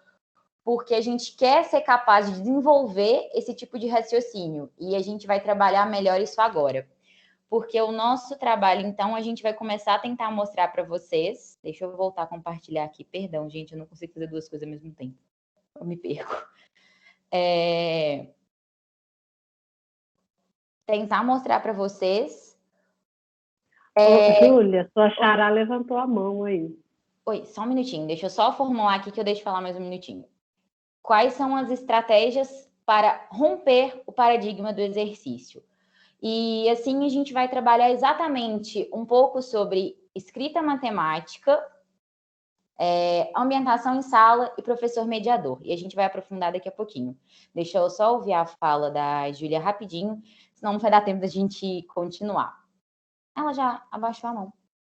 Porque a gente quer ser capaz de desenvolver esse tipo de raciocínio. E a gente vai trabalhar melhor isso agora. Porque o nosso trabalho, então, a gente vai começar a tentar mostrar para vocês... Deixa eu voltar a compartilhar aqui. Perdão, gente, eu não consigo fazer 2 coisas ao mesmo tempo. Eu me perco. Tentar mostrar para vocês... Júlia, sua xará levantou a mão aí. Oi, só um minutinho. Deixa eu só formular aqui que eu deixo falar mais um minutinho. Quais são as estratégias para romper o paradigma do exercício? E assim a gente vai trabalhar exatamente um pouco sobre escrita matemática, ambientação em sala e professor mediador. E a gente vai aprofundar daqui a pouquinho. Deixa eu só ouvir a fala da Júlia rapidinho, senão não vai dar tempo da gente continuar. Ela já abaixou a mão.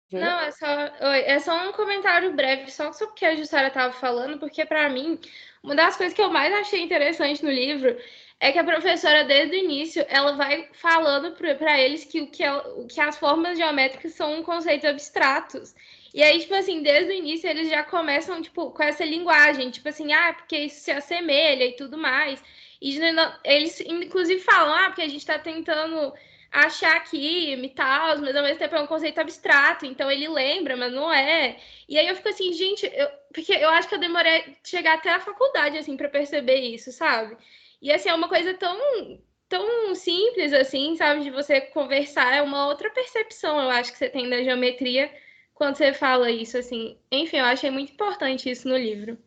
Júlia? Não, é só um comentário breve, só porque a Jussara estava falando, porque para mim, uma das coisas que eu mais achei interessante no livro é que a professora, desde o início, ela vai falando para eles que as formas geométricas são conceitos abstratos. E aí, tipo assim, desde o início eles já começam, tipo, com essa linguagem, tipo assim, porque isso se assemelha e tudo mais. E eles, inclusive, falam, porque a gente está tentando achar aqui e tal, mas ao mesmo tempo é um conceito abstrato, então ele lembra, mas não é. E aí eu fico assim, gente, porque eu acho que eu demorei a chegar até a faculdade, assim, para perceber isso, sabe? E assim, é uma coisa tão simples, assim, sabe, de você conversar, é uma outra percepção, eu acho, que você tem da geometria quando você fala isso, assim. Enfim, eu achei muito importante isso no livro.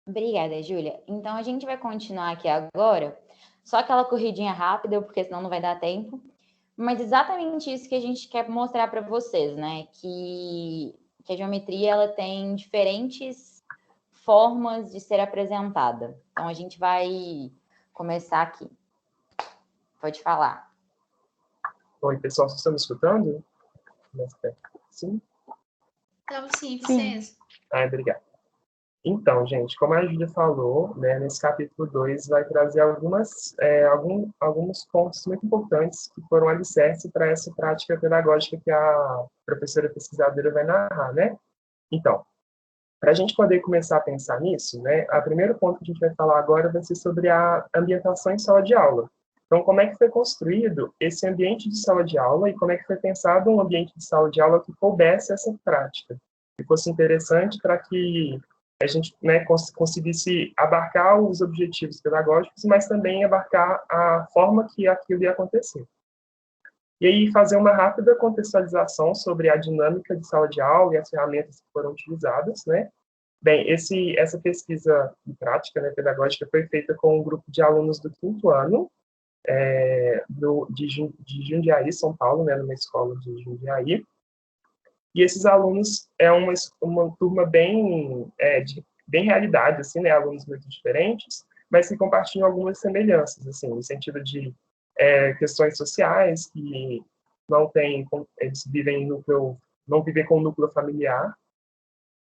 Obrigada, Júlia. Então, a gente vai continuar aqui agora, só aquela corridinha rápida, porque senão não vai dar tempo. Mas exatamente isso que a gente quer mostrar para vocês, né? Que a geometria, ela tem diferentes formas de ser apresentada. Então, a gente vai começar aqui. Pode falar. Oi, pessoal, vocês estão me escutando? Sim? Então, sim, Vicenzo. Obrigado. Então, gente, como a Júlia falou, né, nesse capítulo 2 vai trazer alguns pontos muito importantes que foram alicerce para essa prática pedagógica que a professora pesquisadora vai narrar, né? Então, para a gente poder começar a pensar nisso, né, o primeiro ponto que a gente vai falar agora vai ser sobre a ambientação em sala de aula. Então, como é que foi construído esse ambiente de sala de aula e como é que foi pensado um ambiente de sala de aula que coubesse essa prática, que fosse interessante para que a gente, né, conseguisse abarcar os objetivos pedagógicos, mas também abarcar a forma que aquilo ia acontecer. E aí fazer uma rápida contextualização sobre a dinâmica de sala de aula e as ferramentas que foram utilizadas, né? Bem, essa pesquisa de prática, né, pedagógica foi feita com um grupo de alunos do 5º ano, de Jundiaí, São Paulo, né, numa escola de Jundiaí. E esses alunos é uma turma bem realidade, assim, né, alunos muito diferentes, mas que compartilham algumas semelhanças, assim, no sentido de questões sociais que eles não vivem com o núcleo familiar,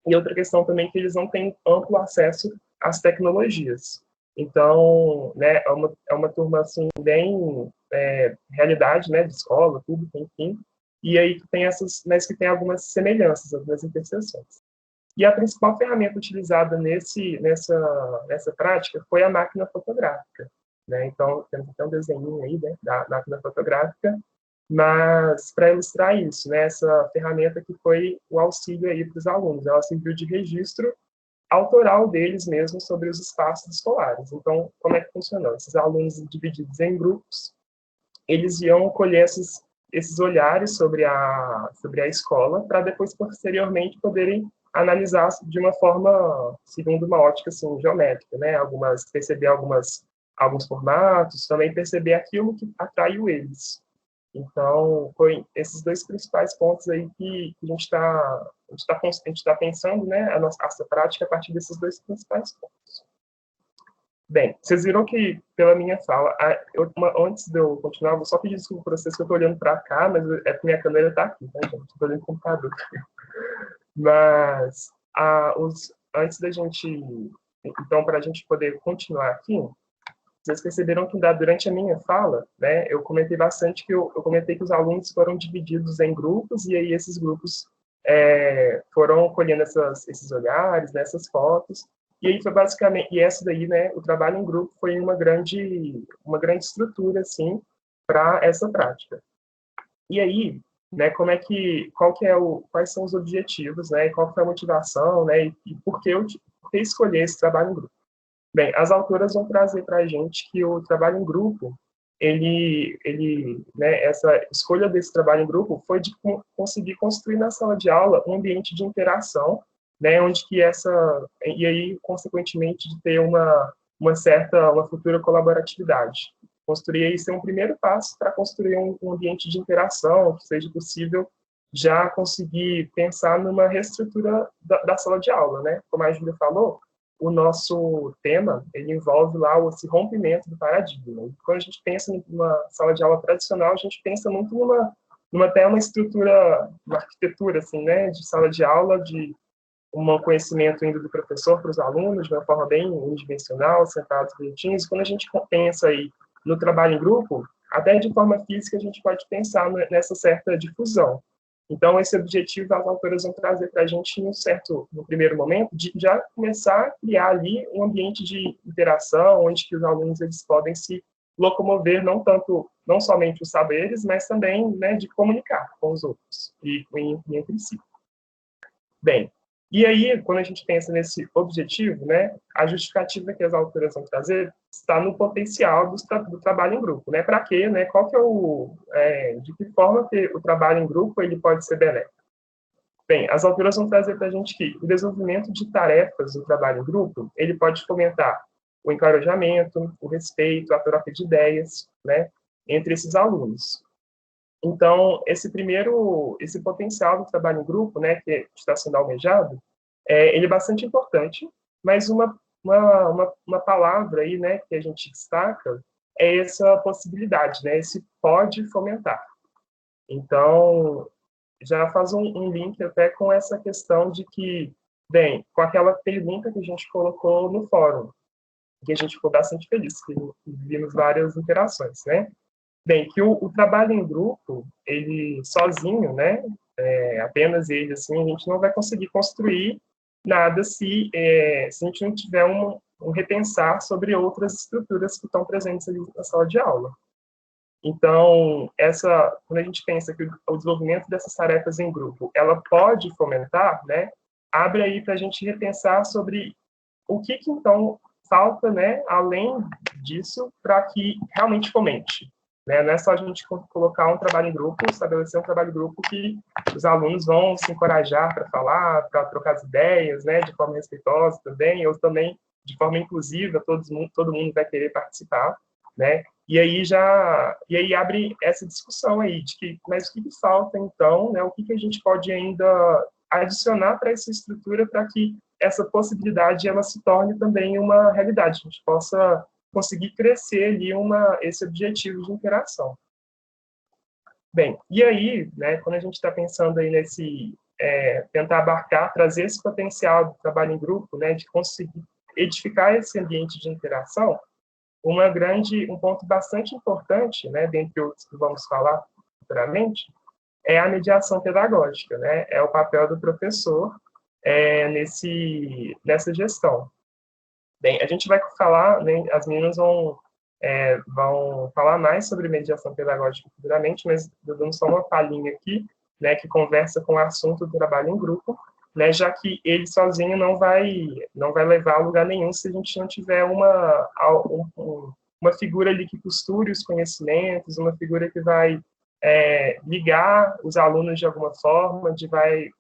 e outra questão também que eles não têm amplo acesso às tecnologias. Então, né, é uma turma assim bem realidade, né, de escola, pública, enfim. E aí mas que tem algumas semelhanças, algumas interseções. E a principal ferramenta utilizada nessa prática foi a máquina fotográfica, né? Então, temos até um desenho aí, né, da máquina fotográfica, mas para ilustrar isso, né, essa ferramenta que foi o auxílio aí para os alunos, ela serviu de registro autoral deles mesmos sobre os espaços escolares. Então, como é que funcionou? Esses alunos divididos em grupos, eles iam colher esses olhares sobre a escola para depois, posteriormente, poderem analisar de uma forma, segundo uma ótica assim, geométrica, né? Perceber alguns formatos, também perceber aquilo que atraiu eles. Então, foi esses dois principais pontos aí que a gente está pensando, né, a nossa prática a partir desses dois principais pontos. Bem, vocês viram que, pela minha fala, antes de eu continuar, eu vou só pedir desculpa para vocês que eu estou olhando para cá, mas é porque minha câmera está aqui, tá, gente? Estou olhando no computador. Mas, antes da gente... Então, para a gente poder continuar aqui, vocês perceberam que durante a minha fala, né, eu comentei bastante eu comentei que os alunos foram divididos em grupos, e aí esses grupos foram colhendo esses olhares, né, essas fotos, e aí foi basicamente, e essa daí, né, o trabalho em grupo foi uma grande estrutura, assim, para essa prática. E aí, né, quais são os objetivos, né, qual foi a motivação, né, e por que escolher esse trabalho em grupo? Bem, as autoras vão trazer para a gente que o trabalho em grupo, né, essa escolha desse trabalho em grupo foi de conseguir construir na sala de aula um ambiente de interação, né, e aí, consequentemente, de ter uma futura colaboratividade. Construir isso é um primeiro passo para construir um ambiente de interação, que seja possível já conseguir pensar numa reestrutura da sala de aula, né? Como a Júlia falou, o nosso tema, ele envolve lá esse rompimento do paradigma. E quando a gente pensa numa sala de aula tradicional, a gente pensa muito até uma estrutura, uma arquitetura, assim, né? De sala de aula, de um conhecimento indo do professor para os alunos, de uma forma bem unidimensional, sentados bonitinhos. E quando a gente pensa aí no trabalho em grupo, até de forma física, a gente pode pensar nessa certa difusão. Então, esse objetivo as autoras vão trazer para a gente, no primeiro momento, de já começar a criar ali um ambiente de interação, onde que os alunos eles podem se locomover, não somente os saberes, mas também, né, de comunicar com os outros e entre si. Bem, e aí, quando a gente pensa nesse objetivo, né, a justificativa que as autoras vão trazer está no potencial do trabalho em grupo, né? Para quê, né? Qual que é de que forma que o trabalho em grupo ele pode ser benéfico? Bem, as autoras vão trazer para a gente que o desenvolvimento de tarefas do trabalho em grupo ele pode fomentar o encorajamento, o respeito, a troca de ideias, né, entre esses alunos. Então, esse potencial do trabalho em grupo, né, que está sendo almejado, ele é bastante importante, mas uma palavra aí, né, que a gente destaca é essa possibilidade, né, esse pode fomentar. Então, já faz um link até com essa questão de que, bem, com aquela pergunta que a gente colocou no fórum, que a gente ficou bastante feliz, que vimos várias interações, né? Bem, que o trabalho em grupo, ele sozinho, né, apenas ele, assim, a gente não vai conseguir construir nada se a gente não tiver um repensar sobre outras estruturas que estão presentes ali na sala de aula. Então, quando a gente pensa que o desenvolvimento dessas tarefas em grupo, ela pode fomentar, né, abre aí para a gente repensar sobre o que então falta, né, além disso, para que realmente fomente. Né? Não é só a gente colocar um trabalho em grupo, estabelecer um trabalho em grupo que os alunos vão se encorajar para falar, para trocar as ideias, né, de forma respeitosa também, ou também de forma inclusiva, todo mundo vai querer participar, né? E aí abre essa discussão aí de que, mas o que falta então, né? O que a gente pode ainda adicionar para essa estrutura para que essa possibilidade ela se torne também uma realidade, a gente possa conseguir crescer ali esse objetivo de interação. Bem, e aí, né, quando a gente está pensando aí tentar abarcar, trazer esse potencial do trabalho em grupo, né, de conseguir edificar esse ambiente de interação, um ponto bastante importante, né, dentre outros que vamos falar futuramente, é a mediação pedagógica, né, é o papel do professor nessa gestão. Bem, a gente vai falar, né, as meninas vão falar mais sobre mediação pedagógica futuramente, mas dando só uma palhinha aqui, né, que conversa com o assunto do trabalho em grupo, né, já que ele sozinho não vai levar a lugar nenhum se a gente não tiver uma figura ali que costure os conhecimentos, uma figura que vai ligar os alunos de alguma forma,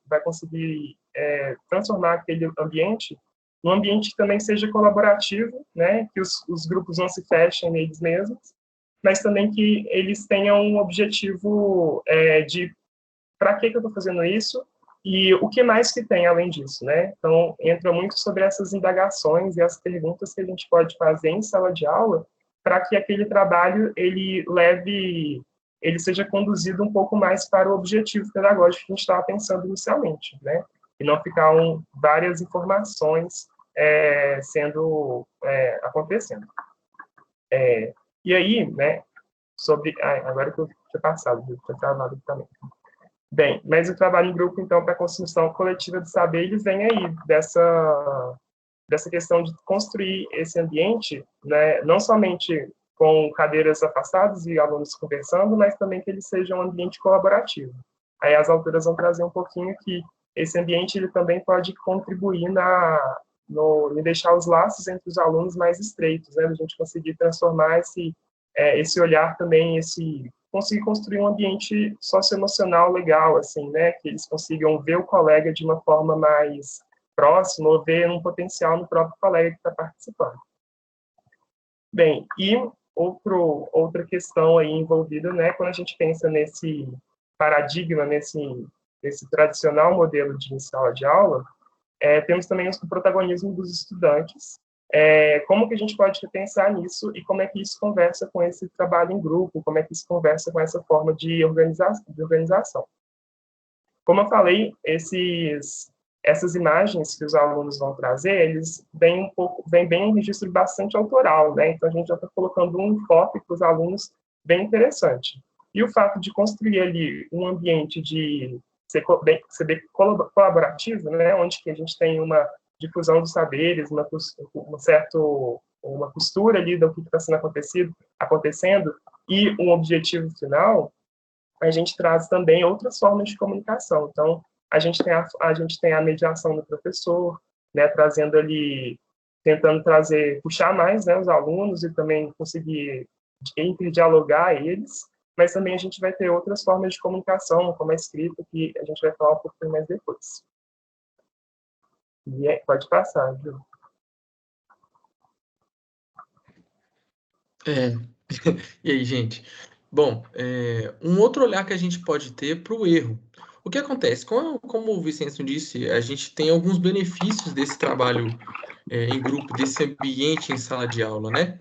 vai conseguir transformar aquele ambiente num ambiente que também seja colaborativo, né, que os grupos não se fechem neles mesmos, mas também que eles tenham um objetivo de para que eu estou fazendo isso e o que mais que tem além disso, né? Então, entra muito sobre essas indagações e as perguntas que a gente pode fazer em sala de aula para que aquele trabalho ele seja conduzido um pouco mais para o objetivo pedagógico que a gente estava pensando inicialmente, né? E não ficar várias informações acontecendo. E aí, né, agora que eu tinha passado, eu tinha travado também. Bem, mas o trabalho em grupo, então, para a construção coletiva do saber, ele vem aí dessa questão de construir esse ambiente, né, não somente com cadeiras afastadas e alunos conversando, mas também que ele seja um ambiente colaborativo. Aí as autoras vão trazer um pouquinho que esse ambiente ele também pode contribuir em deixar os laços entre os alunos mais estreitos, né, a gente conseguir transformar esse olhar também, conseguir construir um ambiente socioemocional legal, assim, né, que eles consigam ver o colega de uma forma mais próxima, ou ver um potencial no próprio colega que está participando. Bem, e outra questão aí envolvida, né, quando a gente pensa nesse paradigma, nesse tradicional modelo de sala de aula, temos também o protagonismo dos estudantes. Como que a gente pode pensar nisso e como é que isso conversa com esse trabalho em grupo, como é que isso conversa com essa forma de organização. Como eu falei, essas imagens que os alunos vão trazer, eles vêm bem um registro bastante autoral, né? Então a gente já está colocando um enfoque para os alunos bem interessante. E o fato de construir ali um ambiente de ser bem colaborativo, né? Onde que a gente tem uma difusão dos saberes, uma costura ali do que está sendo acontecendo e um objetivo final, a gente traz também outras formas de comunicação. Então, a gente tem a mediação do professor, né, trazendo ali, tentando puxar mais, né, os alunos e também conseguir interdialogar eles, mas também a gente vai ter outras formas de comunicação, como a escrita, que a gente vai falar um pouquinho mais depois. E pode passar, viu? E aí, gente? Bom, um outro olhar que a gente pode ter para o erro. O que acontece? Como o Vicente disse, a gente tem alguns benefícios desse trabalho em grupo, desse ambiente em sala de aula, né?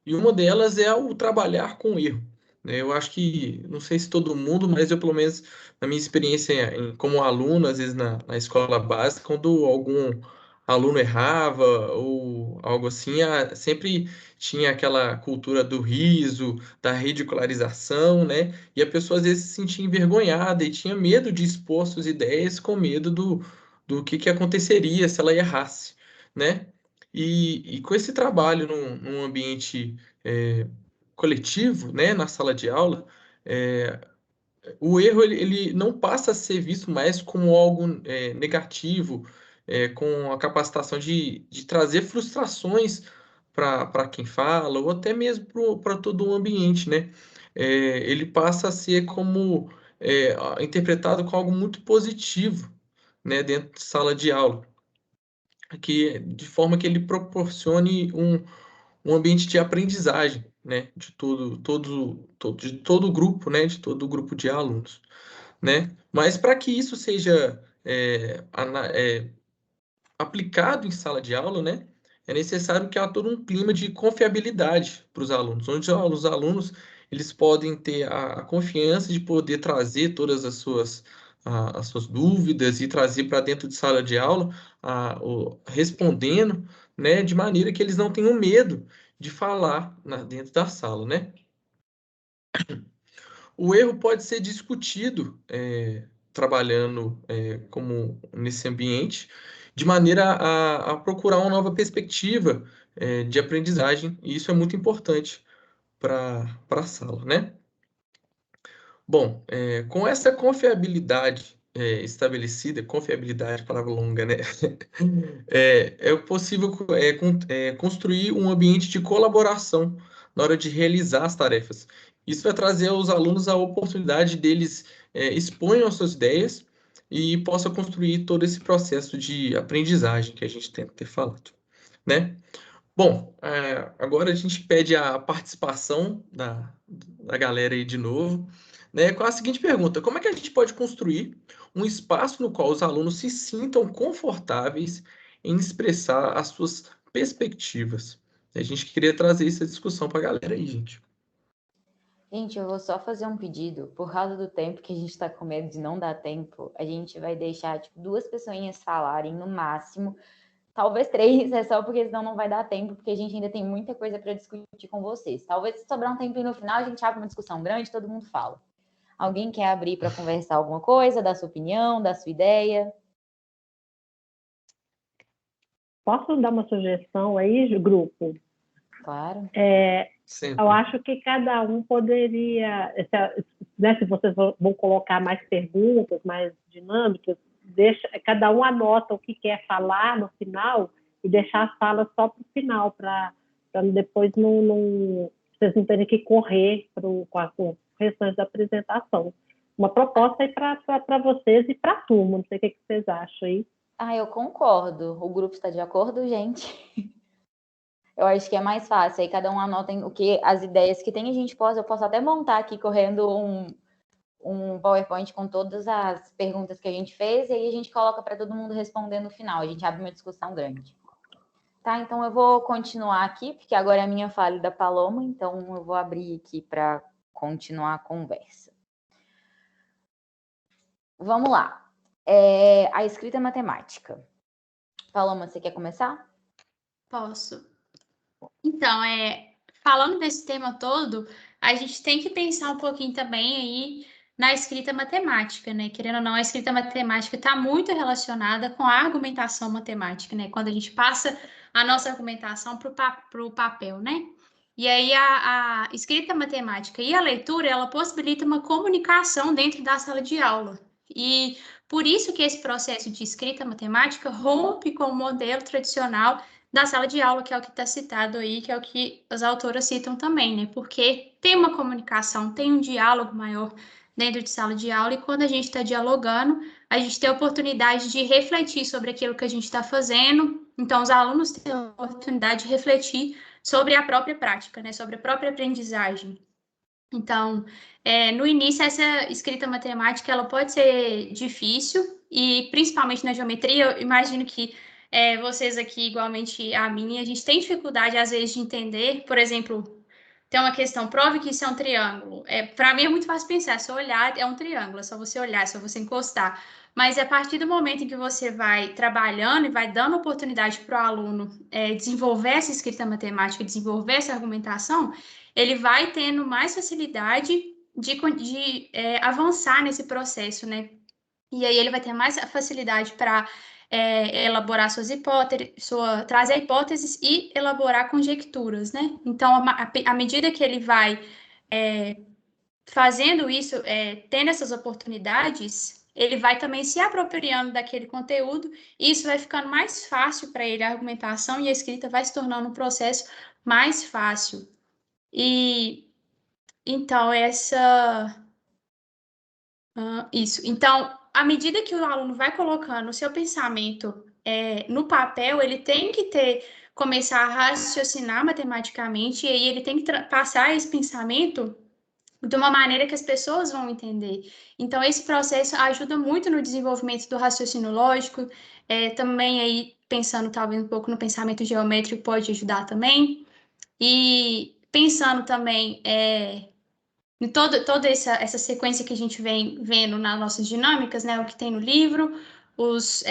E uma delas é o trabalhar com erro, né? Eu acho que, não sei se todo mundo, mas eu, pelo menos, na minha experiência como aluno, às vezes na escola básica, quando algum aluno errava ou algo assim, sempre tinha aquela cultura do riso, da ridicularização, né? E a pessoa às vezes se sentia envergonhada e tinha medo de expor suas ideias com medo do que aconteceria se ela errasse, né? E com esse trabalho num ambiente coletivo, né, na sala de aula, o erro ele não passa a ser visto mais como algo negativo, com a capacitação de trazer frustrações para quem fala, ou até mesmo para todo o ambiente, né? Ele passa a ser como interpretado como algo muito positivo, né, dentro de sala de aula, de forma que ele proporcione um ambiente de aprendizagem, né, de todo o grupo, né, de todo o grupo de alunos, né? Mas para que isso seja aplicado em sala de aula, né, é necessário que há todo um clima de confiabilidade para os alunos, onde os alunos eles podem ter a confiança de poder trazer todas as suas dúvidas e trazer para dentro de sala de aula, respondendo, né, de maneira que eles não tenham medo de falar dentro da sala, né? O erro pode ser discutido trabalhando como nesse ambiente, de maneira a procurar uma nova perspectiva de aprendizagem, e isso é muito importante para a sala, né? Bom, com essa confiabilidade estabelecida, confiabilidade, palavra longa, né? É possível construir um ambiente de colaboração na hora de realizar as tarefas. Isso vai trazer aos alunos a oportunidade deles exponham as suas ideias e possa construir todo esse processo de aprendizagem que a gente tem que ter falado, né? Bom, agora a gente pede a participação da galera aí de novo, né, com a seguinte pergunta: como é que a gente pode construir um espaço no qual os alunos se sintam confortáveis em expressar as suas perspectivas? A gente queria trazer essa discussão para a galera aí, gente. Gente, eu vou só fazer um pedido. Por causa do tempo que a gente está com medo de não dar tempo, a gente vai deixar 2 pessoinhas falarem no máximo. Talvez 3, é só porque senão não vai dar tempo, porque a gente ainda tem muita coisa para discutir com vocês. Talvez se sobrar um tempinho no final, a gente abre uma discussão grande, todo mundo fala. Alguém quer abrir para conversar alguma coisa, dar sua opinião, dar sua ideia? Posso dar uma sugestão aí, grupo? Claro. Eu acho que cada um poderia, se vocês vão colocar mais perguntas, mais dinâmicas, cada um anota o que quer falar no final e deixar as falas só para o final, para depois vocês não terem que correr com as questões da apresentação. Uma proposta aí para vocês e para a turma, não sei o que vocês acham aí. Eu concordo. O grupo está de acordo, gente? Eu acho que é mais fácil. Aí cada um anota as ideias que tem, eu posso até montar aqui correndo um PowerPoint com todas as perguntas que a gente fez, e aí a gente coloca para todo mundo responder no final. A gente abre uma discussão grande. Tá, então eu vou continuar aqui, porque agora é a minha fala e da Paloma, então eu vou abrir aqui para continuar a conversa. Vamos lá. A escrita matemática. Paloma, você quer começar? Posso. Então, falando desse tema todo, a gente tem que pensar um pouquinho também aí na escrita matemática, né? Querendo ou não, a escrita matemática está muito relacionada com a argumentação matemática, né? Quando a gente passa a nossa argumentação para o papel, né? E aí a escrita matemática e a leitura, ela possibilita uma comunicação dentro da sala de aula. E por isso que esse processo de escrita matemática rompe com o modelo tradicional da sala de aula, que é o que está citado aí, que é o que as autoras citam também, né? Porque tem uma comunicação, tem um diálogo maior dentro de sala de aula, e quando a gente está dialogando, a gente tem a oportunidade de refletir sobre aquilo que a gente está fazendo. Então, os alunos têm a oportunidade de refletir sobre a própria prática, né? Sobre a própria aprendizagem. Então, no início, essa escrita matemática, ela pode ser difícil, e principalmente na geometria, eu imagino que vocês aqui, igualmente a mim, a gente tem dificuldade, às vezes, de entender. Por exemplo, tem uma questão, prove que isso é um triângulo. Para mim é muito fácil pensar, se eu olhar, é um triângulo, é só você olhar, é só você encostar. Mas a partir do momento em que você vai trabalhando e vai dando oportunidade para o aluno desenvolver essa escrita matemática, desenvolver essa argumentação, ele vai tendo mais facilidade de avançar nesse processo, né? E aí ele vai ter mais facilidade para elaborar suas hipóteses, trazer hipóteses e elaborar conjecturas, né? Então, à medida que ele vai fazendo isso, tendo essas oportunidades, ele vai também se apropriando daquele conteúdo, e isso vai ficando mais fácil para ele, a argumentação e a escrita vai se tornando um processo mais fácil. E então, isso. Então, à medida que o aluno vai colocando o seu pensamento no papel, ele tem que começar a raciocinar matematicamente, e aí ele tem que passar esse pensamento de uma maneira que as pessoas vão entender. Então, esse processo ajuda muito no desenvolvimento do raciocínio lógico, também aí pensando talvez um pouco no pensamento geométrico pode ajudar também, e pensando também em toda essa sequência que a gente vem vendo nas nossas dinâmicas, né, o que tem no livro, os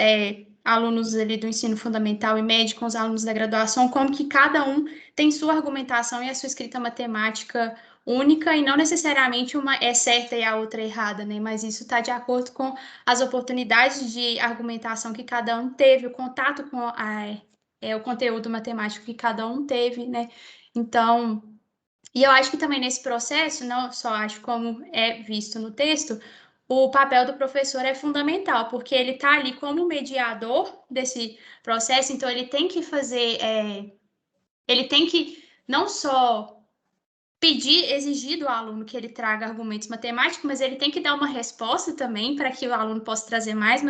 alunos ali do ensino fundamental e médio com os alunos da graduação, como que cada um tem sua argumentação e a sua escrita matemática única, e não necessariamente uma é certa e a outra é errada, né, mas isso está de acordo com as oportunidades de argumentação que cada um teve, o contato com o conteúdo matemático que cada um teve, né, então... E eu acho que também nesse processo, não só acho como é visto no texto, o papel do professor é fundamental, porque ele está ali como mediador desse processo, então ele tem que fazer, ele tem que não só exigir do aluno que ele traga argumentos matemáticos, mas ele tem que dar uma resposta também para que o aluno possa trazer mais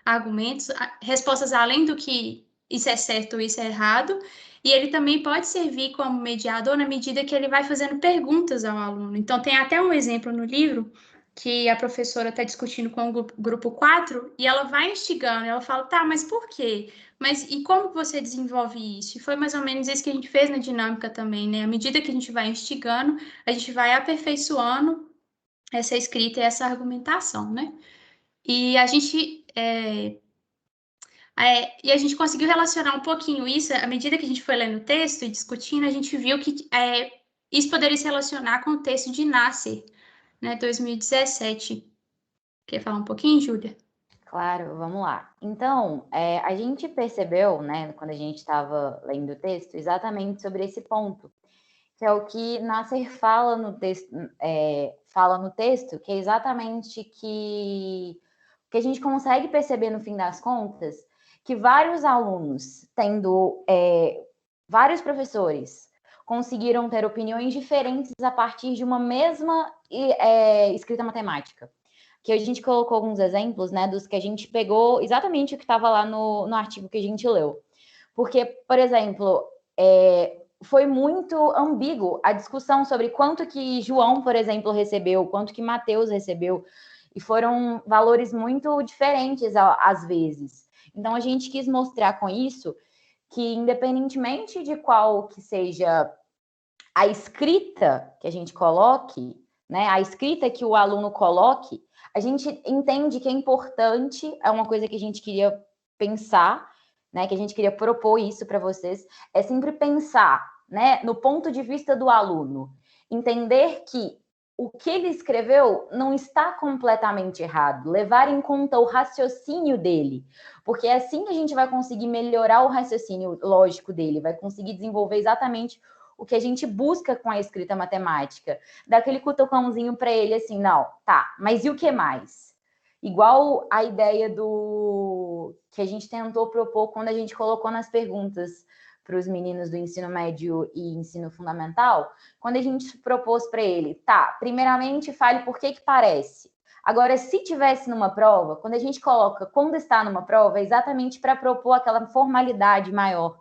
argumentos, respostas além do que isso é certo ou isso é errado. E ele também pode servir como mediador na medida que ele vai fazendo perguntas ao aluno. Então, tem até um exemplo no livro que a professora está discutindo com o grupo 4 e ela vai instigando, ela fala, tá, mas por quê? Mas e como você desenvolve isso? E foi mais ou menos isso que a gente fez na dinâmica também, né? À medida que a gente vai instigando, a gente vai aperfeiçoando essa escrita e essa argumentação, né? E a gente... e a gente conseguiu relacionar um pouquinho isso, à medida que a gente foi lendo o texto e discutindo, a gente viu que isso poderia se relacionar com o texto de Nasser, né, 2017. Quer falar um pouquinho, Júlia? Claro, vamos lá. Então, a gente percebeu, né, quando a gente estava lendo o texto, exatamente sobre esse ponto, que é o que Nasser fala no texto, que é exatamente que a gente consegue perceber no fim das contas que vários alunos, tendo vários professores, conseguiram ter opiniões diferentes a partir de uma mesma escrita matemática. Que a gente colocou alguns exemplos, né, dos que a gente pegou exatamente o que estava lá no artigo que a gente leu. Porque, por exemplo, foi muito ambíguo a discussão sobre quanto que João, por exemplo, recebeu, quanto que Mateus recebeu, e foram valores muito diferentes às vezes. Então, a gente quis mostrar com isso que, independentemente de qual que seja a escrita que a gente coloque, né, a escrita que o aluno coloque, a gente entende que é importante, é uma coisa que a gente queria pensar, né, que a gente queria propor isso para vocês, é sempre pensar, né, no ponto de vista do aluno, entender que o que ele escreveu não está completamente errado, levar em conta o raciocínio dele, porque é assim que a gente vai conseguir melhorar o raciocínio lógico dele, vai conseguir desenvolver exatamente o que a gente busca com a escrita matemática, dar aquele cutucãozinho para ele assim, não, tá, mas e o que mais? Igual a ideia do que a gente tentou propor quando a gente colocou nas perguntas para os meninos do ensino médio e ensino fundamental, quando a gente propôs para ele, tá, primeiramente fale por que parece. Agora, se tivesse numa prova, quando a gente coloca quando está numa prova, é exatamente para propor aquela formalidade maior.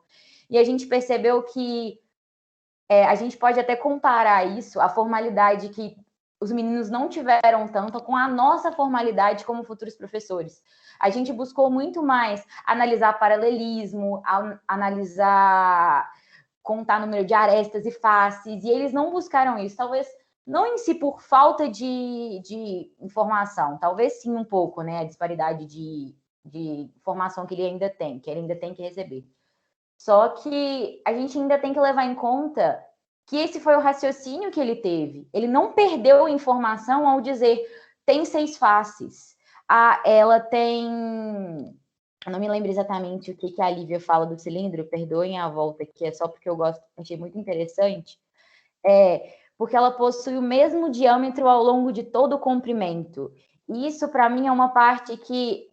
E a gente percebeu que a gente pode até comparar isso, a formalidade que os meninos não tiveram tanto com a nossa formalidade como futuros professores. A gente buscou muito mais analisar paralelismo, analisar, contar número de arestas e faces, e eles não buscaram isso, talvez não em si por falta de informação, talvez sim um pouco, né, a disparidade de informação que ele ainda tem que receber. Só que a gente ainda tem que levar em conta que esse foi o raciocínio que ele teve. Ele não perdeu informação ao dizer tem 6 faces. Ela tem... Eu não me lembro exatamente o que a Lívia fala do cilindro, perdoem a volta, que é só porque eu achei muito interessante. Porque ela possui o mesmo diâmetro ao longo de todo o comprimento. E isso, para mim, é uma parte que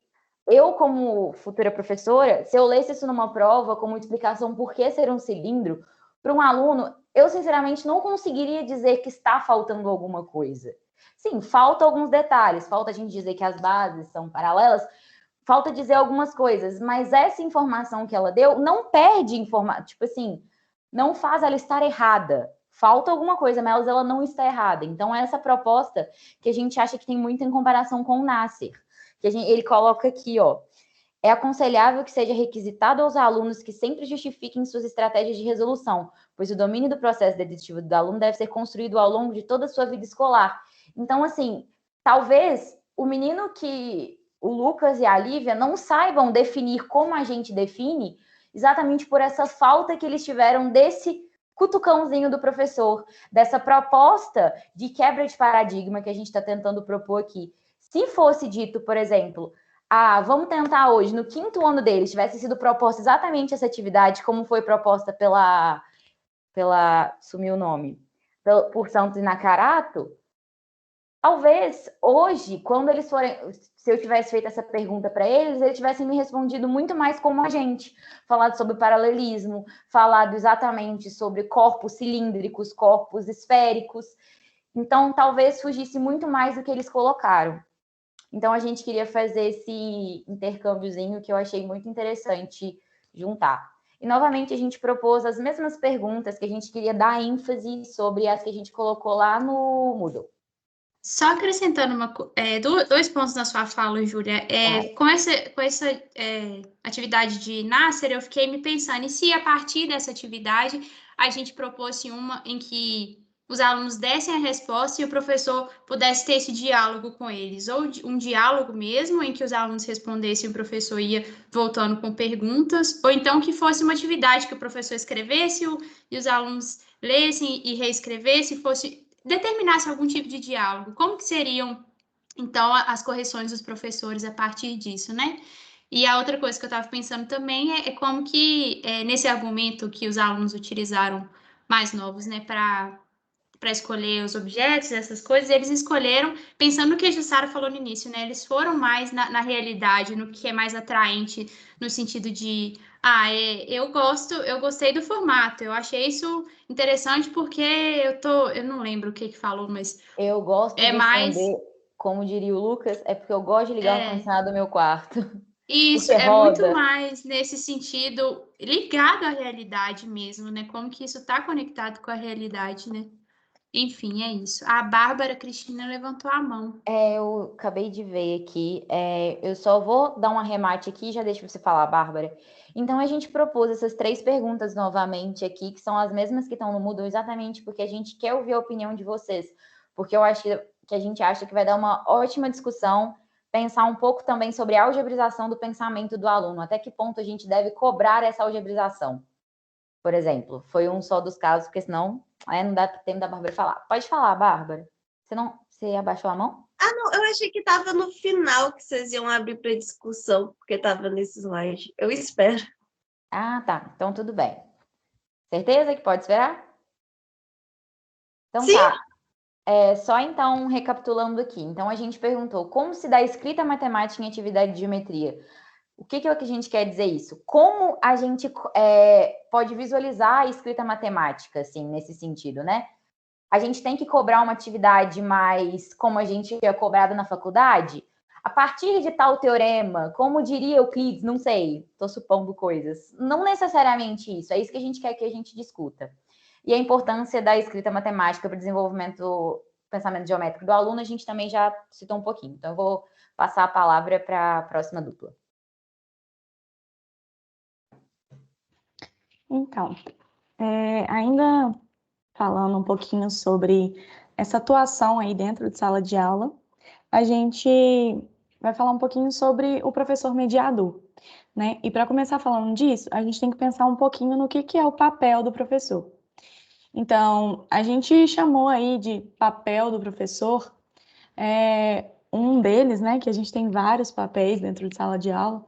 eu, como futura professora, se eu lesse isso numa prova, como explicação por que ser um cilindro, para um aluno, eu, sinceramente, não conseguiria dizer que está faltando alguma coisa. Sim, falta alguns detalhes, falta a gente dizer que as bases são paralelas, falta dizer algumas coisas, mas essa informação que ela deu não perde informação, tipo assim, não faz ela estar errada. Falta alguma coisa, mas ela não está errada. Então, essa proposta que a gente acha que tem muito em comparação com o Nasser, que ele coloca aqui, ó, é aconselhável que seja requisitado aos alunos que sempre justifiquem suas estratégias de resolução, pois o domínio do processo dedutivo do aluno deve ser construído ao longo de toda a sua vida escolar. Então, assim, talvez o menino o Lucas e a Lívia não saibam definir como a gente define, exatamente por essa falta que eles tiveram desse cutucãozinho do professor, dessa proposta de quebra de paradigma que a gente está tentando propor aqui. Se fosse dito, por exemplo, vamos tentar hoje, no 5º ano deles, tivesse sido proposta exatamente essa atividade, como foi proposta sumiu o nome, por Santos e Nakarato, talvez hoje, quando eles forem, se eu tivesse feito essa pergunta para eles tivessem me respondido muito mais como a gente, falado sobre paralelismo, falado exatamente sobre corpos cilíndricos, corpos esféricos. Então, talvez fugisse muito mais do que eles colocaram. Então, a gente queria fazer esse intercâmbiozinho que eu achei muito interessante juntar. E, novamente, a gente propôs as mesmas perguntas que a gente queria dar ênfase sobre as que a gente colocou lá no Moodle. Só acrescentando 2 pontos na sua fala, Júlia. Com essa atividade de Nasser, eu fiquei me pensando, e se a partir dessa atividade a gente propôsse uma em que os alunos dessem a resposta e o professor pudesse ter esse diálogo com eles, ou um diálogo mesmo, em que os alunos respondessem e o professor ia voltando com perguntas, ou então que fosse uma atividade que o professor escrevesse e os alunos lessem e reescrevessem, determinasse algum tipo de diálogo. Como que seriam, então, as correções dos professores a partir disso, né? E a outra coisa que eu estava pensando também é como que, nesse argumento que os alunos utilizaram mais novos, né, para escolher os objetos, essas coisas, eles escolheram, pensando no que a Jussara falou no início, né? Eles foram mais na realidade, no que é mais atraente, no sentido de, eu gostei do formato, eu achei isso interessante porque eu não lembro o que falou, mas... Eu gosto de mais... responder, como diria o Lucas, é porque eu gosto de ligar o ar-condicionado no meu quarto. Isso, Porque é muito roda. mais nesse sentido ligado à realidade mesmo, né? Como que isso está conectado com a realidade, né? Enfim, é isso. A Bárbara Cristina levantou a mão. Eu acabei de ver aqui. Eu só vou dar um arremate aqui e já deixo você falar, Bárbara. Então, a gente propôs essas 3 perguntas novamente aqui, que são as mesmas que estão no Moodle, exatamente porque a gente quer ouvir a opinião de vocês. Porque eu acho que a gente acha que vai dar uma ótima discussão, pensar um pouco também sobre a algebrização do pensamento do aluno. Até que ponto a gente deve cobrar essa algebrização? Por exemplo, foi um só dos casos, porque senão não dá tempo da Bárbara falar. Pode falar, Bárbara. Você abaixou a mão? Ah, não, eu achei que estava no final que vocês iam abrir para discussão, porque estava nesse slide. Eu espero. Ah, tá. Então tudo bem. Certeza que pode esperar? Então Sim. tá. Só então recapitulando aqui. Então a gente perguntou como se dá escrita matemática em atividade de geometria. O que a gente quer dizer isso? Como a gente pode visualizar a escrita matemática, assim, nesse sentido, né? A gente tem que cobrar uma atividade mais como a gente é cobrado na faculdade? A partir de tal teorema, como diria Euclides, não sei, estou supondo coisas. Não necessariamente isso, é isso que a gente quer que a gente discuta. E a importância da escrita matemática para o desenvolvimento do pensamento geométrico do aluno, a gente também já citou um pouquinho. Então, eu vou passar a palavra para a próxima dupla. Então, ainda falando um pouquinho sobre essa atuação aí dentro de sala de aula, a gente vai falar um pouquinho sobre o professor mediador, né? E para começar falando disso, a gente tem que pensar um pouquinho no que é o papel do professor. Então, a gente chamou aí de papel do professor, um deles, né, que a gente tem vários papéis dentro de sala de aula,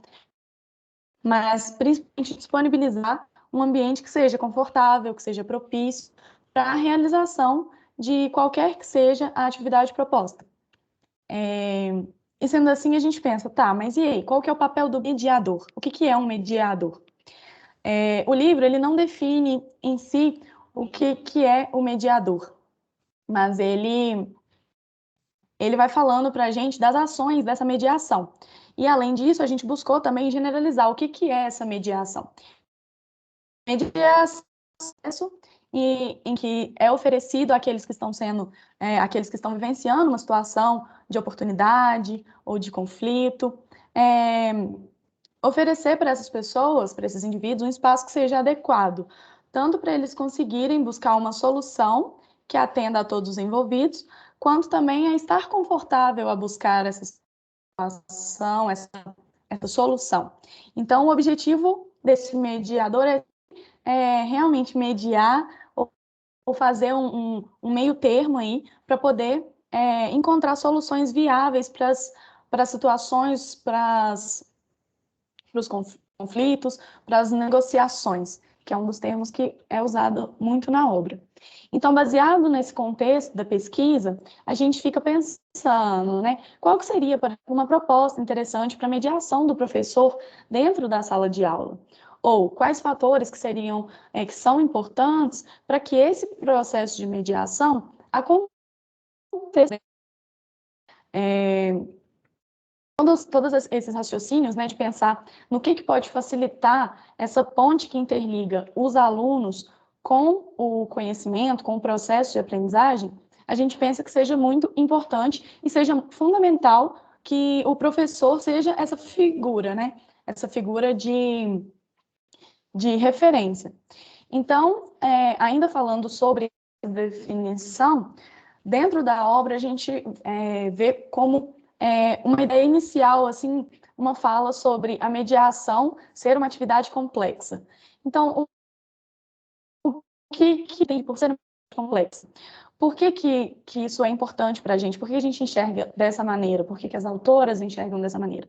mas principalmente disponibilizar um ambiente que seja confortável, que seja propício para a realização de qualquer que seja a atividade proposta. E sendo assim, a gente pensa, tá, mas e aí, qual que é o papel do mediador? O que é um mediador? O livro, ele não define em si o que é o mediador, mas ele vai falando para a gente das ações dessa mediação. E, além disso, a gente buscou também generalizar o que é essa mediação. Mediação em que é oferecido àqueles que estão aqueles que estão vivenciando uma situação de oportunidade ou de conflito, oferecer para essas pessoas, para esses indivíduos, um espaço que seja adequado, tanto para eles conseguirem buscar uma solução que atenda a todos os envolvidos, quanto também a estar confortável a buscar essa situação, essa solução. Então, o objetivo desse mediador é realmente mediar ou fazer um meio termo aí para poder encontrar soluções viáveis para as situações, para os conflitos, para as negociações, que é um dos termos que é usado muito na obra. Então, baseado nesse contexto da pesquisa, a gente fica pensando, né, qual que seria uma proposta interessante para a mediação do professor dentro da sala de aula? Ou quais fatores que seriam, que são importantes para que esse processo de mediação aconteça? Todos esses raciocínios, né, de pensar no que pode facilitar essa ponte que interliga os alunos com o conhecimento, com o processo de aprendizagem, a gente pensa que seja muito importante e seja fundamental que o professor seja essa figura, né, essa figura de referência. Então, ainda falando sobre definição, dentro da obra a gente vê como uma ideia inicial, assim, uma fala sobre a mediação ser uma atividade complexa. Então, o que tem por ser complexa? Por que isso é importante para a gente? Por que a gente enxerga dessa maneira? Por que as autoras enxergam dessa maneira?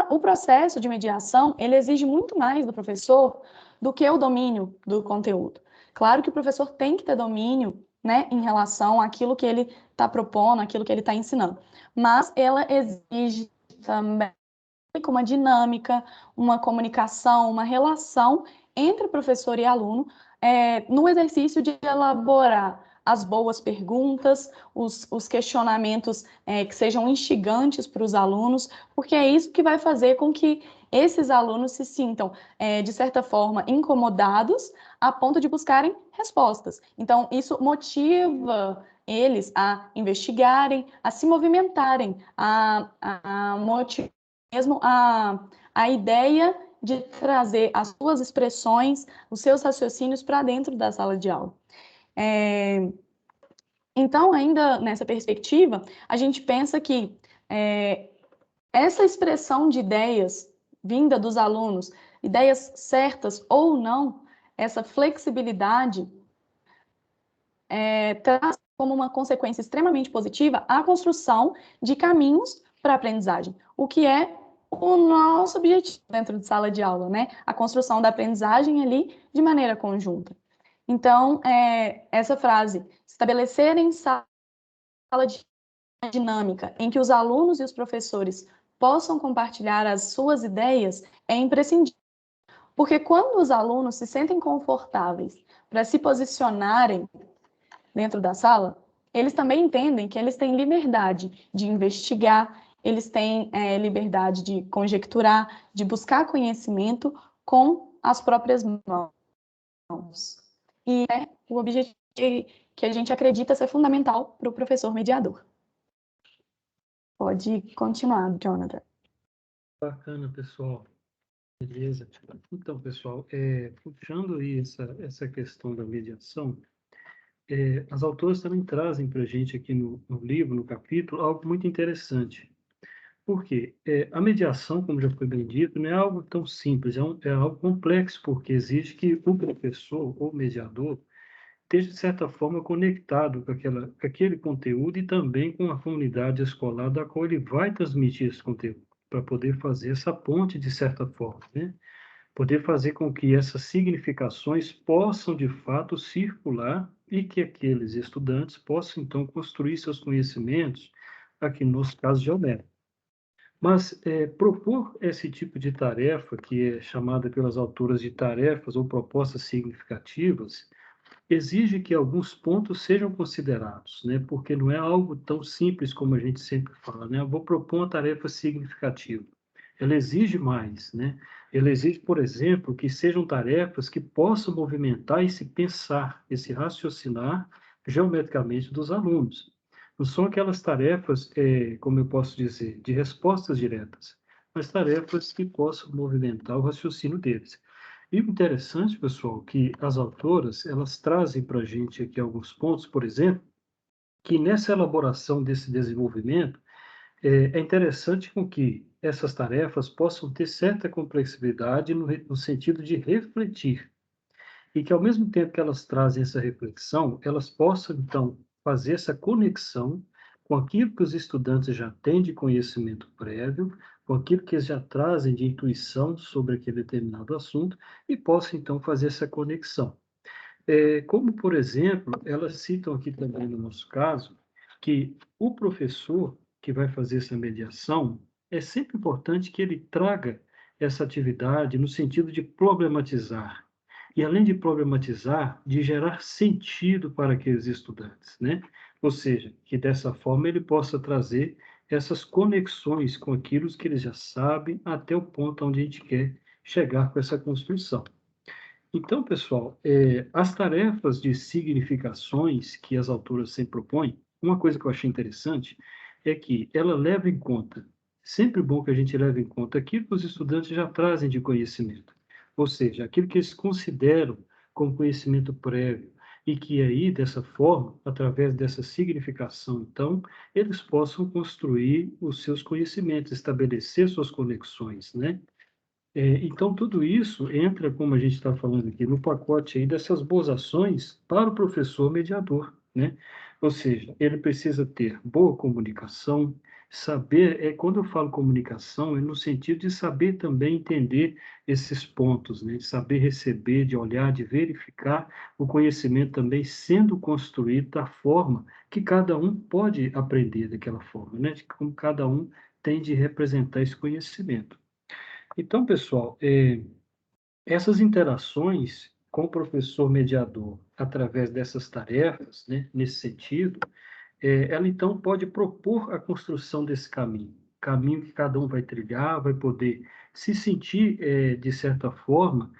O processo de mediação, ele exige muito mais do professor do que o domínio do conteúdo. Claro que o professor tem que ter domínio, né, em relação àquilo que ele está propondo, àquilo que ele está ensinando. Mas ela exige também uma dinâmica, uma comunicação, uma relação entre professor e aluno no exercício de elaborar as boas perguntas, os questionamentos que sejam instigantes para os alunos, porque é isso que vai fazer com que esses alunos se sintam, de certa forma, incomodados a ponto de buscarem respostas. Então, isso motiva eles a investigarem, a se movimentarem, a motivar mesmo a ideia de trazer as suas expressões, os seus raciocínios para dentro da sala de aula. Então, ainda nessa perspectiva, a gente pensa que essa expressão de ideias vinda dos alunos, ideias certas ou não, essa flexibilidade traz como uma consequência extremamente positiva a construção de caminhos para a aprendizagem, o que é o nosso objetivo dentro de sala de aula, né? A construção da aprendizagem ali de maneira conjunta. Então, essa frase, estabelecer em sala de dinâmica em que os alunos e os professores possam compartilhar as suas ideias, é imprescindível. Porque quando os alunos se sentem confortáveis para se posicionarem dentro da sala, eles também entendem que eles têm liberdade de investigar, eles têm liberdade de conjecturar, de buscar conhecimento com as próprias mãos. E é o objetivo que a gente acredita ser fundamental para o professor mediador. Pode continuar, Jonathan. Bacana, pessoal. Beleza. Então, pessoal, puxando aí essa questão da mediação, as autoras também trazem para a gente aqui no livro, no capítulo, algo muito interessante. Por quê? A mediação, como já foi bem dito, não é algo tão simples, é algo complexo, porque exige que o professor ou mediador esteja, de certa forma, conectado com aquele conteúdo e também com a comunidade escolar da qual ele vai transmitir esse conteúdo, para poder fazer essa ponte, de certa forma, né? Poder fazer com que essas significações possam, de fato, circular e que aqueles estudantes possam, então, construir seus conhecimentos, aqui nos casos geométricos. Mas propor esse tipo de tarefa, que é chamada pelas autoras de tarefas ou propostas significativas, exige que alguns pontos sejam considerados, né? Porque não é algo tão simples como a gente sempre fala, né? Eu vou propor uma tarefa significativa. Ela exige mais, né? Ela exige, por exemplo, que sejam tarefas que possam movimentar esse pensar, esse raciocinar geometricamente dos alunos. Não são aquelas tarefas, como eu posso dizer, de respostas diretas, mas tarefas que possam movimentar o raciocínio deles. E o interessante, pessoal, que as autoras, elas trazem para a gente aqui alguns pontos, por exemplo, que nessa elaboração desse desenvolvimento, é interessante com que essas tarefas possam ter certa complexibilidade no sentido de refletir, e que ao mesmo tempo que elas trazem essa reflexão, elas possam, então, fazer essa conexão com aquilo que os estudantes já têm de conhecimento prévio, com aquilo que eles já trazem de intuição sobre aquele determinado assunto, e possam, então, fazer essa conexão. Como, por exemplo, elas citam aqui também no nosso caso, que o professor que vai fazer essa mediação, é sempre importante que ele traga essa atividade no sentido de problematizar, e além de problematizar, de gerar sentido para aqueles estudantes, né? Ou seja, que dessa forma ele possa trazer essas conexões com aquilo que eles já sabem até o ponto onde a gente quer chegar com essa construção. Então, pessoal, as tarefas de significações que as autoras sempre propõem, uma coisa que eu achei interessante é que ela leva em conta, sempre bom que a gente leve em conta aquilo que os estudantes já trazem de conhecimento, ou seja, aquilo que eles consideram como conhecimento prévio, e que aí, dessa forma, através dessa significação, então, eles possam construir os seus conhecimentos, estabelecer suas conexões, né? Então, tudo isso entra, como a gente está falando aqui, no pacote aí dessas boas ações para o professor mediador, né? Ou seja, ele precisa ter boa comunicação, saber, quando eu falo comunicação, é no sentido de saber também entender esses pontos, né? De saber receber, de olhar, de verificar o conhecimento também sendo construído da forma que cada um pode aprender daquela forma, né? De como cada um tem de representar esse conhecimento. Então, pessoal, essas interações com o professor mediador, através dessas tarefas, né, nesse sentido, ela então pode propor a construção desse caminho que cada um vai trilhar, vai poder se sentir, de certa forma,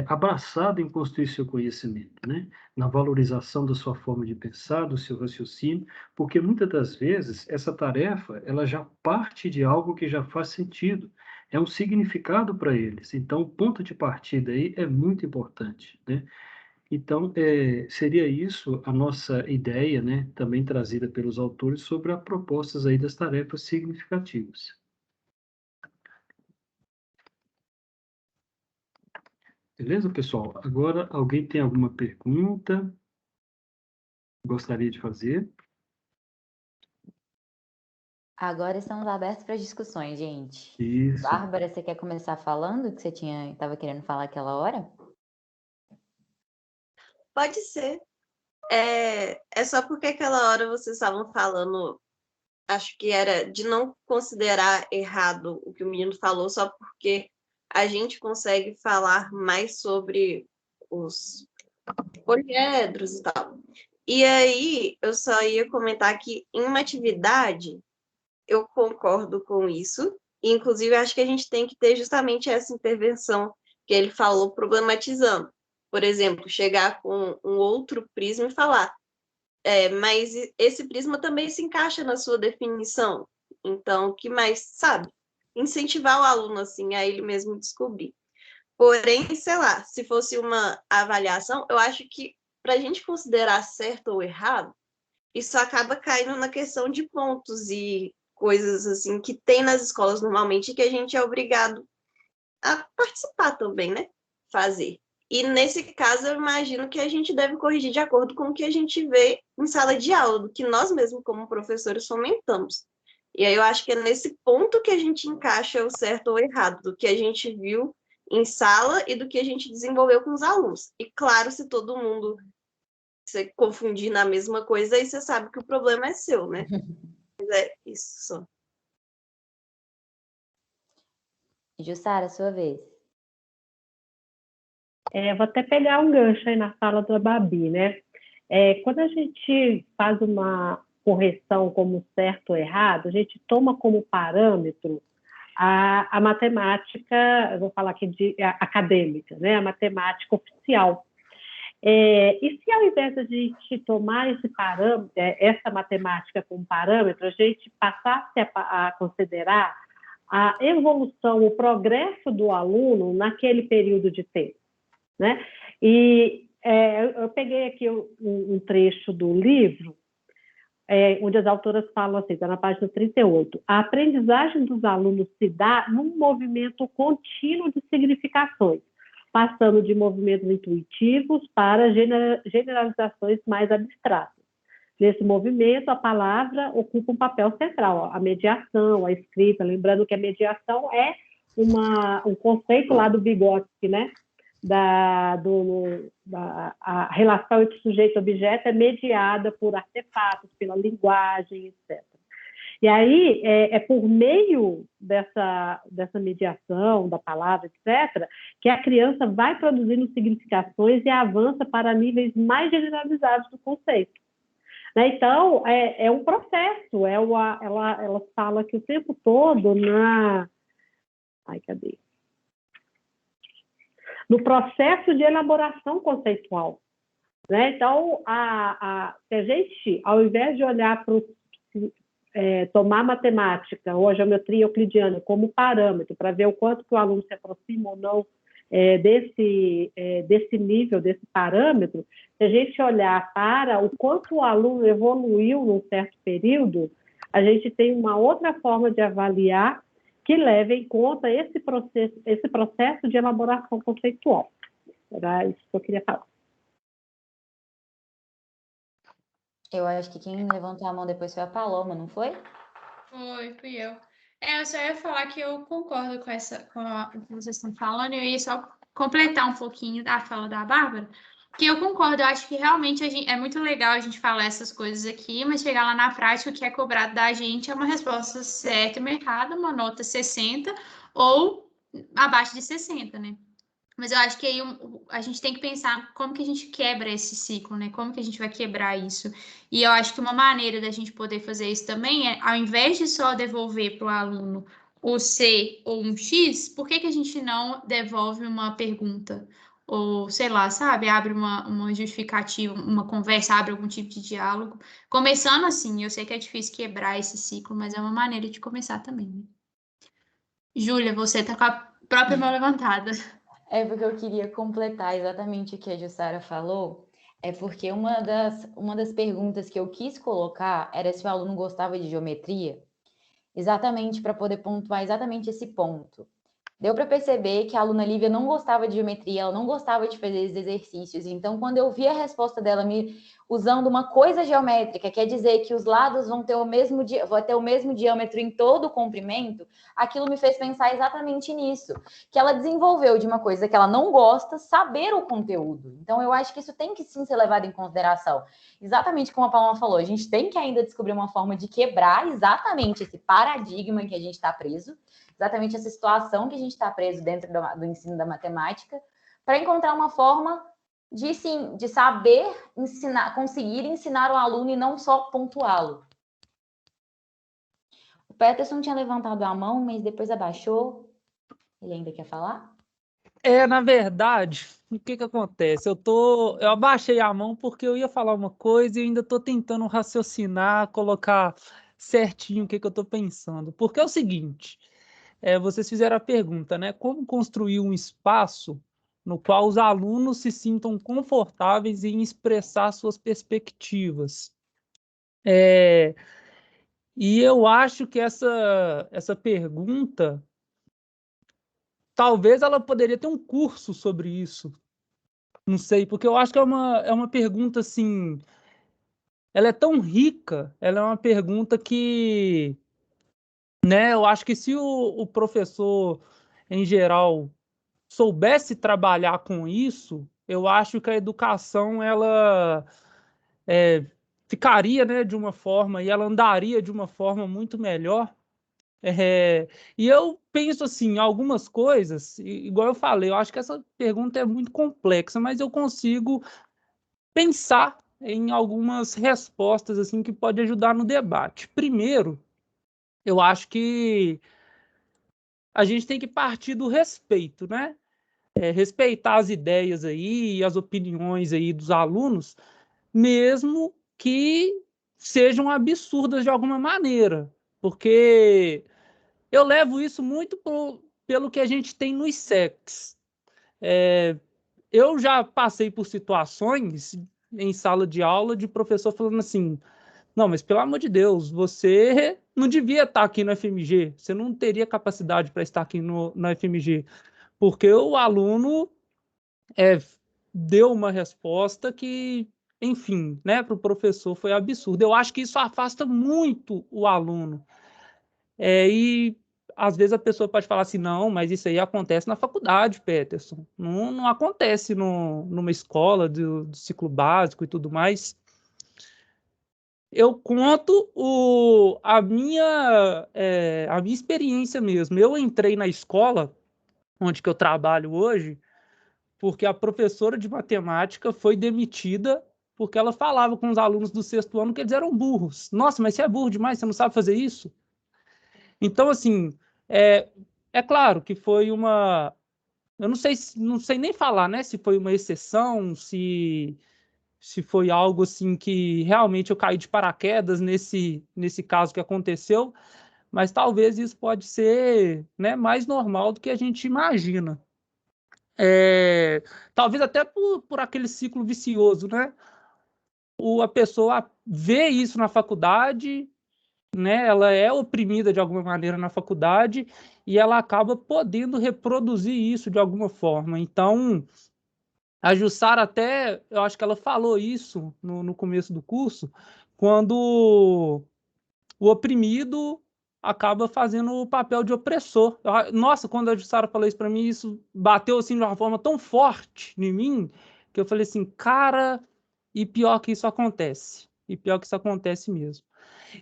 abraçado em construir seu conhecimento, né? Na valorização da sua forma de pensar, do seu raciocínio, porque muitas das vezes essa tarefa ela já parte de algo que já faz sentido, é um significado para eles. Então, o ponto de partida aí é muito importante, né? Então, seria isso a nossa ideia, né, também trazida pelos autores sobre as propostas aí das tarefas significativas. Beleza, pessoal? Agora, alguém tem alguma pergunta? Gostaria de fazer? Agora estamos abertos para discussões, gente. Isso. Bárbara, você quer começar falando que você estava querendo falar aquela hora? Pode ser. É só porque aquela hora vocês estavam falando, acho que era de não considerar errado o que o menino falou, só porque a gente consegue falar mais sobre os poliedros e tal. E aí, eu só ia comentar que em uma atividade, eu concordo com isso, e inclusive acho que a gente tem que ter justamente essa intervenção que ele falou, problematizando. Por exemplo, chegar com um outro prisma e falar, mas esse prisma também se encaixa na sua definição. Então, o que mais, sabe? Incentivar o aluno, assim, a ele mesmo descobrir. Porém, sei lá, se fosse uma avaliação, eu acho que para a gente considerar certo ou errado, isso acaba caindo na questão de pontos e coisas assim que tem nas escolas normalmente que a gente é obrigado a participar também, né? Fazer. E nesse caso, eu imagino que a gente deve corrigir de acordo com o que a gente vê em sala de aula, do que nós mesmos, como professores, fomentamos. E aí eu acho que é nesse ponto que a gente encaixa o certo ou errado, do que a gente viu em sala e do que a gente desenvolveu com os alunos. E claro, se todo mundo se confundir na mesma coisa, aí você sabe que o problema é seu, né? Mas é isso só. Jussara, sua vez. Vou até pegar um gancho aí na fala da Babi, né? Quando a gente faz uma correção como certo ou errado, a gente toma como parâmetro a matemática, eu vou falar aqui acadêmica, né? A matemática oficial. E se ao invés de a gente tomar esse parâmetro, essa matemática como parâmetro, a gente passasse a considerar a evolução, o progresso do aluno naquele período de tempo, né? E eu peguei aqui um trecho do livro, onde as autoras falam assim, está na página 38, a aprendizagem dos alunos se dá num movimento contínuo de significações, passando de movimentos intuitivos para generalizações mais abstratas. Nesse movimento, a palavra ocupa um papel central, a mediação, a escrita, lembrando que a mediação é um conceito lá do Vygotsky, né? A relação entre sujeito e objeto é mediada por artefatos, pela linguagem, etc. E aí, por meio dessa mediação, da palavra, etc., que a criança vai produzindo significações e avança para níveis mais generalizados do conceito. Né? Então, é um processo, ela fala que o tempo todo no processo de elaboração conceitual. Né? Então, se a gente, ao invés de olhar para tomar matemática ou a geometria euclidiana como parâmetro para ver o quanto que o aluno se aproxima ou não desse nível, desse parâmetro, se a gente olhar para o quanto o aluno evoluiu num certo período, a gente tem uma outra forma de avaliar que leve em conta esse processo de elaboração conceitual. Era isso que eu queria falar. Eu acho que quem levantou a mão depois foi a Paloma, não foi? Fui eu. Eu só ia falar que eu concordo com o que vocês estão falando, e eu ia só completar um pouquinho da fala da Bárbara, que eu concordo, eu acho que realmente é muito legal a gente falar essas coisas aqui, mas chegar lá na prática, o que é cobrado da gente é uma resposta certa e errada, uma nota 60 ou abaixo de 60, né? Mas eu acho que aí a gente tem que pensar como que a gente quebra esse ciclo, né? Como que a gente vai quebrar isso. E eu acho que uma maneira da gente poder fazer isso também é, ao invés de só devolver para o aluno o C ou um X, por que a gente não devolve uma pergunta? Ou, sei lá, sabe? Abre uma justificativa, uma conversa, abre algum tipo de diálogo. Começando assim, eu sei que é difícil quebrar esse ciclo, mas é uma maneira de começar também, né? Júlia, você tá com a própria mão levantada. É porque eu queria completar exatamente o que a Jussara falou, é porque uma das perguntas que eu quis colocar era se o aluno gostava de geometria, exatamente para poder pontuar exatamente esse ponto. Deu para perceber que a aluna Lívia não gostava de geometria, ela não gostava de fazer esses exercícios. Então, quando eu vi a resposta dela usando uma coisa geométrica, quer dizer que os lados vão ter o mesmo diâmetro em todo o comprimento, aquilo me fez pensar exatamente nisso, que ela desenvolveu de uma coisa que ela não gosta, saber o conteúdo. Então, eu acho que isso tem que sim ser levado em consideração. Exatamente como a Paloma falou, a gente tem que ainda descobrir uma forma de quebrar exatamente esse paradigma que a gente está preso, exatamente essa situação que a gente está preso dentro do ensino da matemática, para encontrar uma forma de saber ensinar, conseguir ensinar o aluno e não só pontuá-lo. O Peterson tinha levantado a mão, mas depois abaixou. Ele ainda quer falar? Na verdade, o que acontece? Eu abaixei a mão porque eu ia falar uma coisa e ainda estou tentando raciocinar, colocar certinho o que eu estou pensando. Porque é o seguinte, vocês fizeram a pergunta, né? Como construir um espaço no qual os alunos se sintam confortáveis em expressar suas perspectivas? E eu acho que essa pergunta, talvez ela poderia ter um curso sobre isso. Não sei, porque eu acho que é uma pergunta, assim, ela é tão rica, ela é uma pergunta que, né, eu acho que se o professor, em geral, soubesse trabalhar com isso, eu acho que a educação, ela ficaria, né, de uma forma, e ela andaria de uma forma muito melhor. E eu penso assim, algumas coisas, igual eu falei, eu acho que essa pergunta é muito complexa, mas eu consigo pensar em algumas respostas assim que pode ajudar no debate. Primeiro, eu acho que a gente tem que partir do respeito, né? Respeitar as ideias aí e as opiniões aí dos alunos, mesmo que sejam absurdas de alguma maneira, porque eu levo isso muito pelo que a gente tem nos SECs. Eu já passei por situações em sala de aula de professor falando assim, não, mas pelo amor de Deus, você não devia estar aqui no FMG, você não teria capacidade para estar aqui no FMG, porque o aluno deu uma resposta que, enfim, né, para o professor foi absurdo. Eu acho que isso afasta muito o aluno. E às vezes a pessoa pode falar assim, não, mas isso aí acontece na faculdade, Peterson. Não acontece numa escola do ciclo básico e tudo mais. Eu conto a minha experiência mesmo. Eu entrei na escola onde que eu trabalho hoje porque a professora de matemática foi demitida porque ela falava com os alunos do 6º ano que eles eram burros. Nossa, mas você é burro demais, você não sabe fazer isso? Então, assim, é claro que foi uma... Eu não sei nem falar, né, se foi uma exceção, se foi algo assim que realmente eu caí de paraquedas nesse caso que aconteceu, mas talvez isso pode ser, né, mais normal do que a gente imagina. Talvez até por aquele ciclo vicioso, né? A pessoa vê isso na faculdade, né? Ela é oprimida de alguma maneira na faculdade e ela acaba podendo reproduzir isso de alguma forma. Então, a Jussara até, eu acho que ela falou isso no começo do curso, quando o oprimido acaba fazendo o papel de opressor. Nossa, quando a Jussara falou isso para mim, isso bateu assim de uma forma tão forte em mim, que eu falei assim, cara, e pior que isso acontece. E pior que isso acontece mesmo.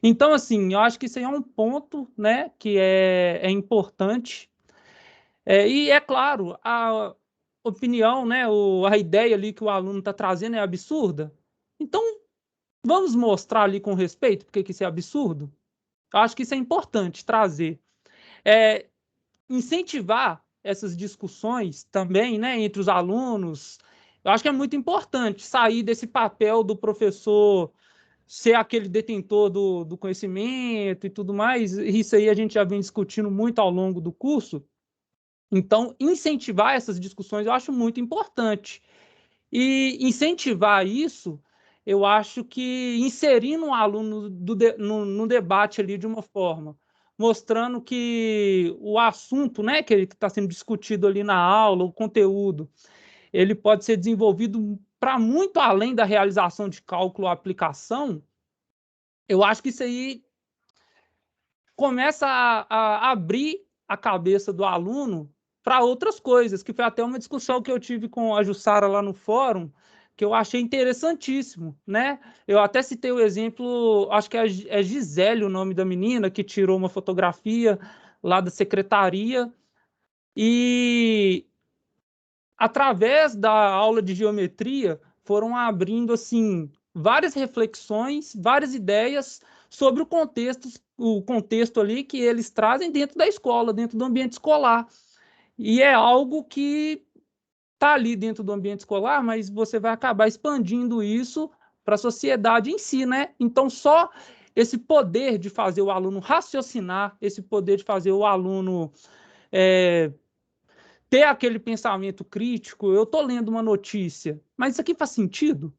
Então, assim, eu acho que isso aí é um ponto, né, que é importante. E, é claro, opinião, né, a ideia ali que o aluno está trazendo é absurda, então vamos mostrar ali com respeito porque que isso é absurdo. Eu acho que isso é importante trazer. Incentivar essas discussões também, né, entre os alunos. Eu acho que é muito importante sair desse papel do professor ser aquele detentor do conhecimento e tudo mais. Isso aí a gente já vem discutindo muito ao longo do curso. Então, incentivar essas discussões eu acho muito importante. E incentivar isso, eu acho que inserindo o aluno no debate ali de uma forma, mostrando que o assunto, né, que está sendo discutido ali na aula, o conteúdo, ele pode ser desenvolvido para muito além da realização de cálculo ou aplicação. Eu acho que isso aí começa a abrir a cabeça do aluno para outras coisas, que foi até uma discussão que eu tive com a Jussara lá no fórum, que eu achei interessantíssimo, né? Eu até citei o exemplo, acho que é Gisele o nome da menina, que tirou uma fotografia lá da secretaria, e através da aula de geometria foram abrindo assim várias reflexões, várias ideias sobre o contexto ali que eles trazem dentro da escola, dentro do ambiente escolar. E é algo que está ali dentro do ambiente escolar, mas você vai acabar expandindo isso para a sociedade em si, né? Então, só esse poder de fazer o aluno raciocinar, esse poder de fazer o aluno ter aquele pensamento crítico. Eu estou lendo uma notícia, mas isso aqui faz sentido?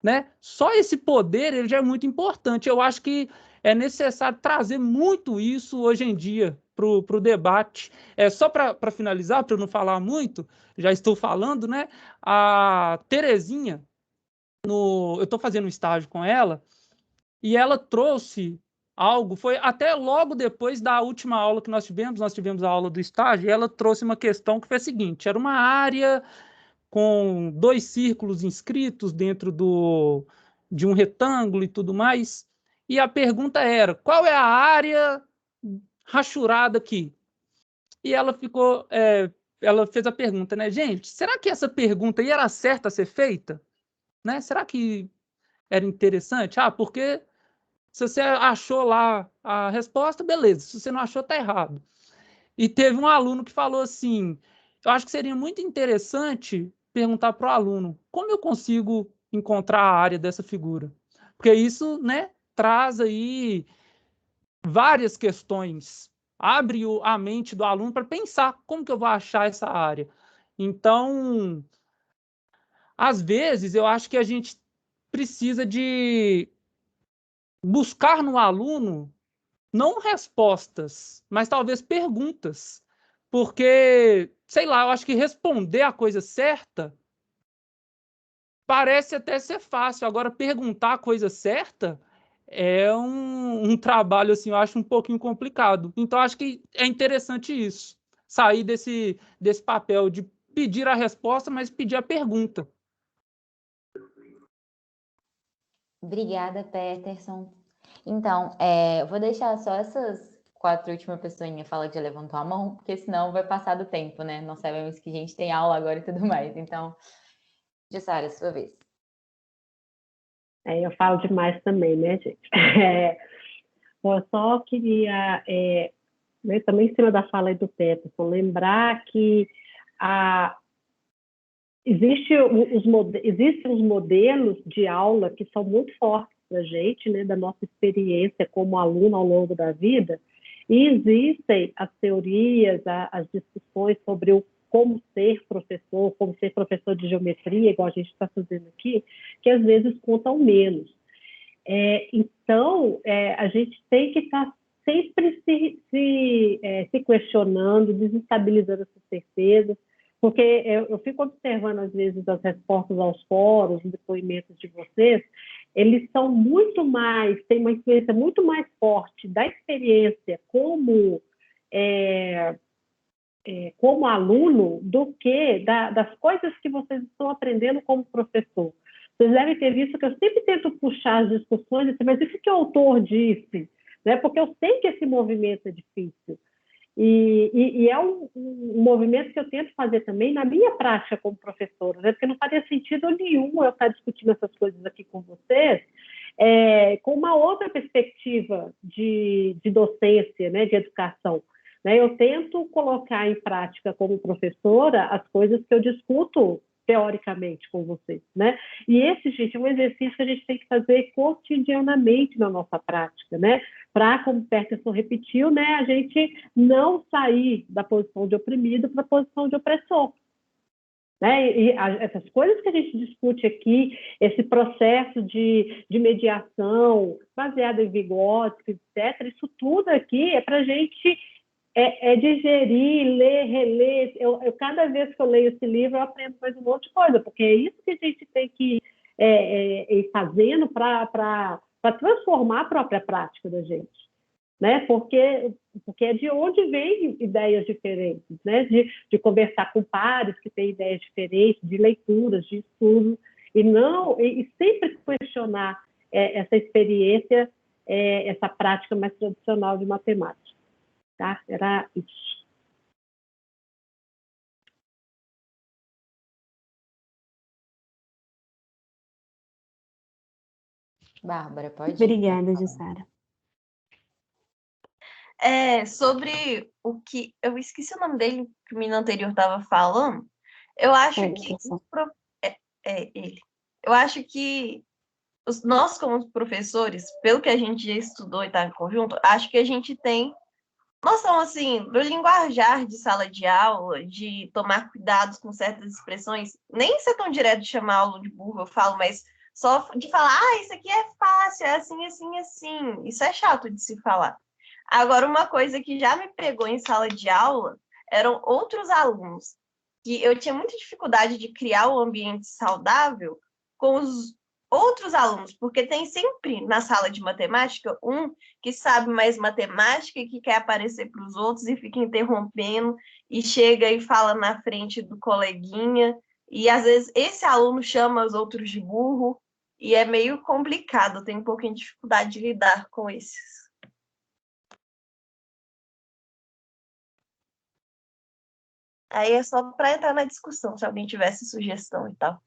Né? Só esse poder ele já é muito importante. Eu acho que é necessário trazer muito isso hoje em dia para o debate. Só para finalizar, para eu não falar muito, já estou falando, né? A Terezinha, eu estou fazendo um estágio com ela, e ela trouxe algo, foi até logo depois da última aula que nós tivemos a aula do estágio, e ela trouxe uma questão que foi a seguinte: era uma área com 2 círculos inscritos dentro de um retângulo e tudo mais, e a pergunta era: qual é a área rachurada aqui? E ela ela fez a pergunta, né, gente, será que essa pergunta aí era certa a ser feita? Né? Será que era interessante? Porque se você achou lá a resposta, beleza. Se você não achou, tá errado. E teve um aluno que falou assim: eu acho que seria muito interessante perguntar para o aluno como eu consigo encontrar a área dessa figura. Porque isso, né, traz aí várias questões, abre a mente do aluno para pensar como que eu vou achar essa área. Então, às vezes, eu acho que a gente precisa de buscar no aluno não respostas, mas talvez perguntas. Porque, sei lá, eu acho que responder a coisa certa parece até ser fácil. Agora, perguntar a coisa certa é um trabalho, assim, eu acho um pouquinho complicado. Então, acho que é interessante isso. Sair desse papel de pedir a resposta, mas pedir a pergunta. Obrigada, Peterson. Então, eu vou deixar só essas 4 últimas pessoinhas falar que já levantou a mão, porque senão vai passar do tempo, né? Nós sabemos que a gente tem aula agora e tudo mais. Então, Jussara, sua vez. Eu falo demais também, né, gente? Eu só queria, também em cima da fala aí do Peterson, lembrar que existem os modelos de aula que são muito fortes para a gente, né, da nossa experiência como aluno ao longo da vida, e existem as teorias, as discussões sobre como ser professor de geometria, igual a gente está fazendo aqui, que às vezes contam menos. Então, a gente tem que estar sempre se questionando, desestabilizando essas certezas, porque eu fico observando, às vezes, as respostas aos fóruns, os depoimentos de vocês, eles são muito mais, têm uma influência muito mais forte da experiência como aluno do que das coisas que vocês estão aprendendo como professor. Vocês devem ter visto que eu sempre tento puxar as discussões, mas isso que o autor disse, né? Porque eu sei que esse movimento é difícil. E é um movimento que eu tento fazer também na minha prática como professora, né? Porque não faria sentido nenhum eu estar discutindo essas coisas aqui com vocês com uma outra perspectiva de docência, né, de educação. Né? Eu tento colocar em prática como professora as coisas que eu discuto teoricamente com vocês, né? E esse, gente, é um exercício que a gente tem que fazer cotidianamente na nossa prática, né? Para, como o Peterson repetiu, né, a gente não sair da posição de oprimido para a posição de opressor. Né? Essas coisas que a gente discute aqui, esse processo de mediação baseado em Vygotsky, etc., isso tudo aqui é para a gente digerir, ler, reler. Cada vez que eu leio esse livro, eu aprendo mais um monte de coisa, porque é isso que a gente tem que ir fazendo para transformar a própria prática da gente. Né? Porque é de onde vêm ideias diferentes, né? De conversar com pares que têm ideias diferentes, de leituras, de estudos, e sempre questionar essa experiência, essa prática mais tradicional de matemática. Tá? Era isso. Bárbara, pode ir. Obrigada, Jussara. Sobre o que... Eu esqueci o nome dele, que o menino anterior estava falando. Eu acho que... ele. Eu acho que nós, como professores, pelo que a gente já estudou e está em conjunto, acho que a gente tem noção, assim, do linguajar de sala de aula, de tomar cuidados com certas expressões, nem ser tão direto de chamar aluno de burro, eu falo, mas só de falar, isso aqui é fácil, é assim, assim, assim. Isso é chato de se falar. Agora, uma coisa que já me pegou em sala de aula eram outros alunos, que eu tinha muita dificuldade de criar um ambiente saudável com os outros alunos, porque tem sempre na sala de matemática um que sabe mais matemática e que quer aparecer para os outros e fica interrompendo e chega e fala na frente do coleguinha, e às vezes esse aluno chama os outros de burro, e é meio complicado, eu tenho um pouquinho de dificuldade de lidar com esses. Aí é só para entrar na discussão, se alguém tivesse sugestão e tal.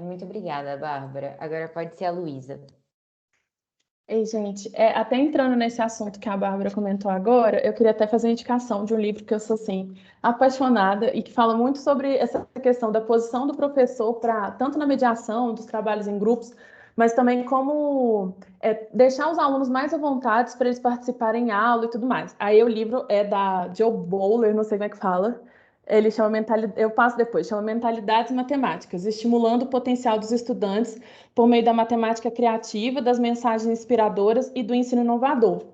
Muito obrigada, Bárbara. Agora pode ser a Luísa. Ei, gente, até entrando nesse assunto que a Bárbara comentou agora, eu queria até fazer uma indicação de um livro que eu sou, assim, apaixonada e que fala muito sobre essa questão da posição do professor tanto na mediação dos trabalhos em grupos, mas também como deixar os alunos mais à vontade para eles participarem em aula e tudo mais. Aí o livro é da Joe Bowler, não sei como é que fala. Ele chama eu passo depois, chama Mentalidades Matemáticas, estimulando o potencial dos estudantes por meio da matemática criativa, das mensagens inspiradoras e do ensino inovador.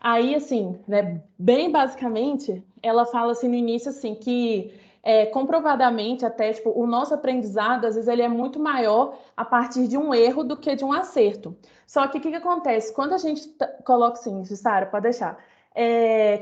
Aí, assim, né, bem basicamente, ela fala assim no início assim que comprovadamente até tipo, o nosso aprendizado, às vezes, ele é muito maior a partir de um erro do que de um acerto. Só que o que acontece? Quando a gente coloca assim, Jussara, pode deixar.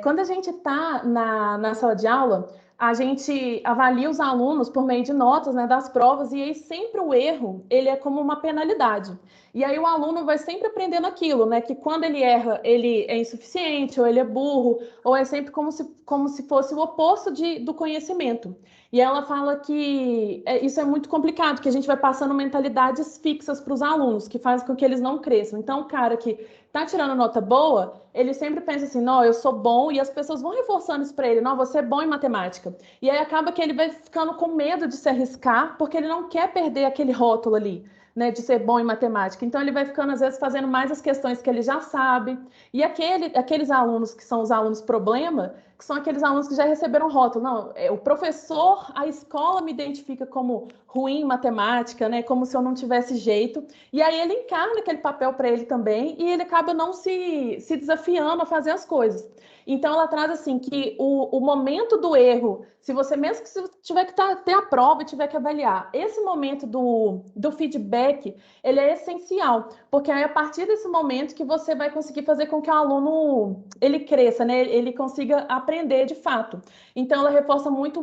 Quando a gente está na sala de aula, a gente avalia os alunos por meio de notas, né, das provas, e aí sempre o erro, ele é como uma penalidade. E aí o aluno vai sempre aprendendo aquilo, né, que quando ele erra, ele é insuficiente, ou ele é burro, ou é sempre como se fosse o oposto do conhecimento. E ela fala que isso é muito complicado, que a gente vai passando mentalidades fixas para os alunos, que fazem com que eles não cresçam. Então, o cara que está tirando nota boa, ele sempre pensa assim, não, eu sou bom, e as pessoas vão reforçando isso para ele, não, você é bom em matemática. E aí acaba que ele vai ficando com medo de se arriscar, porque ele não quer perder aquele rótulo ali, né, de ser bom em matemática. Então, ele vai ficando, às vezes, fazendo mais as questões que ele já sabe. E aqueles alunos que são os alunos problema, que são aqueles alunos que já receberam rótulo. Não, o professor, a escola me identifica como ruim em matemática, né, como se eu não tivesse jeito. E aí ele encarna aquele papel para ele também e ele acaba não se desafiando a fazer as coisas. Então, ela traz assim que o momento do erro, se você mesmo que se tiver que ter a prova e tiver que avaliar, esse momento do feedback, ele é essencial, porque é a partir desse momento que você vai conseguir fazer com que o aluno ele cresça, né? Ele consiga aprender de fato. Então, ela reforça muito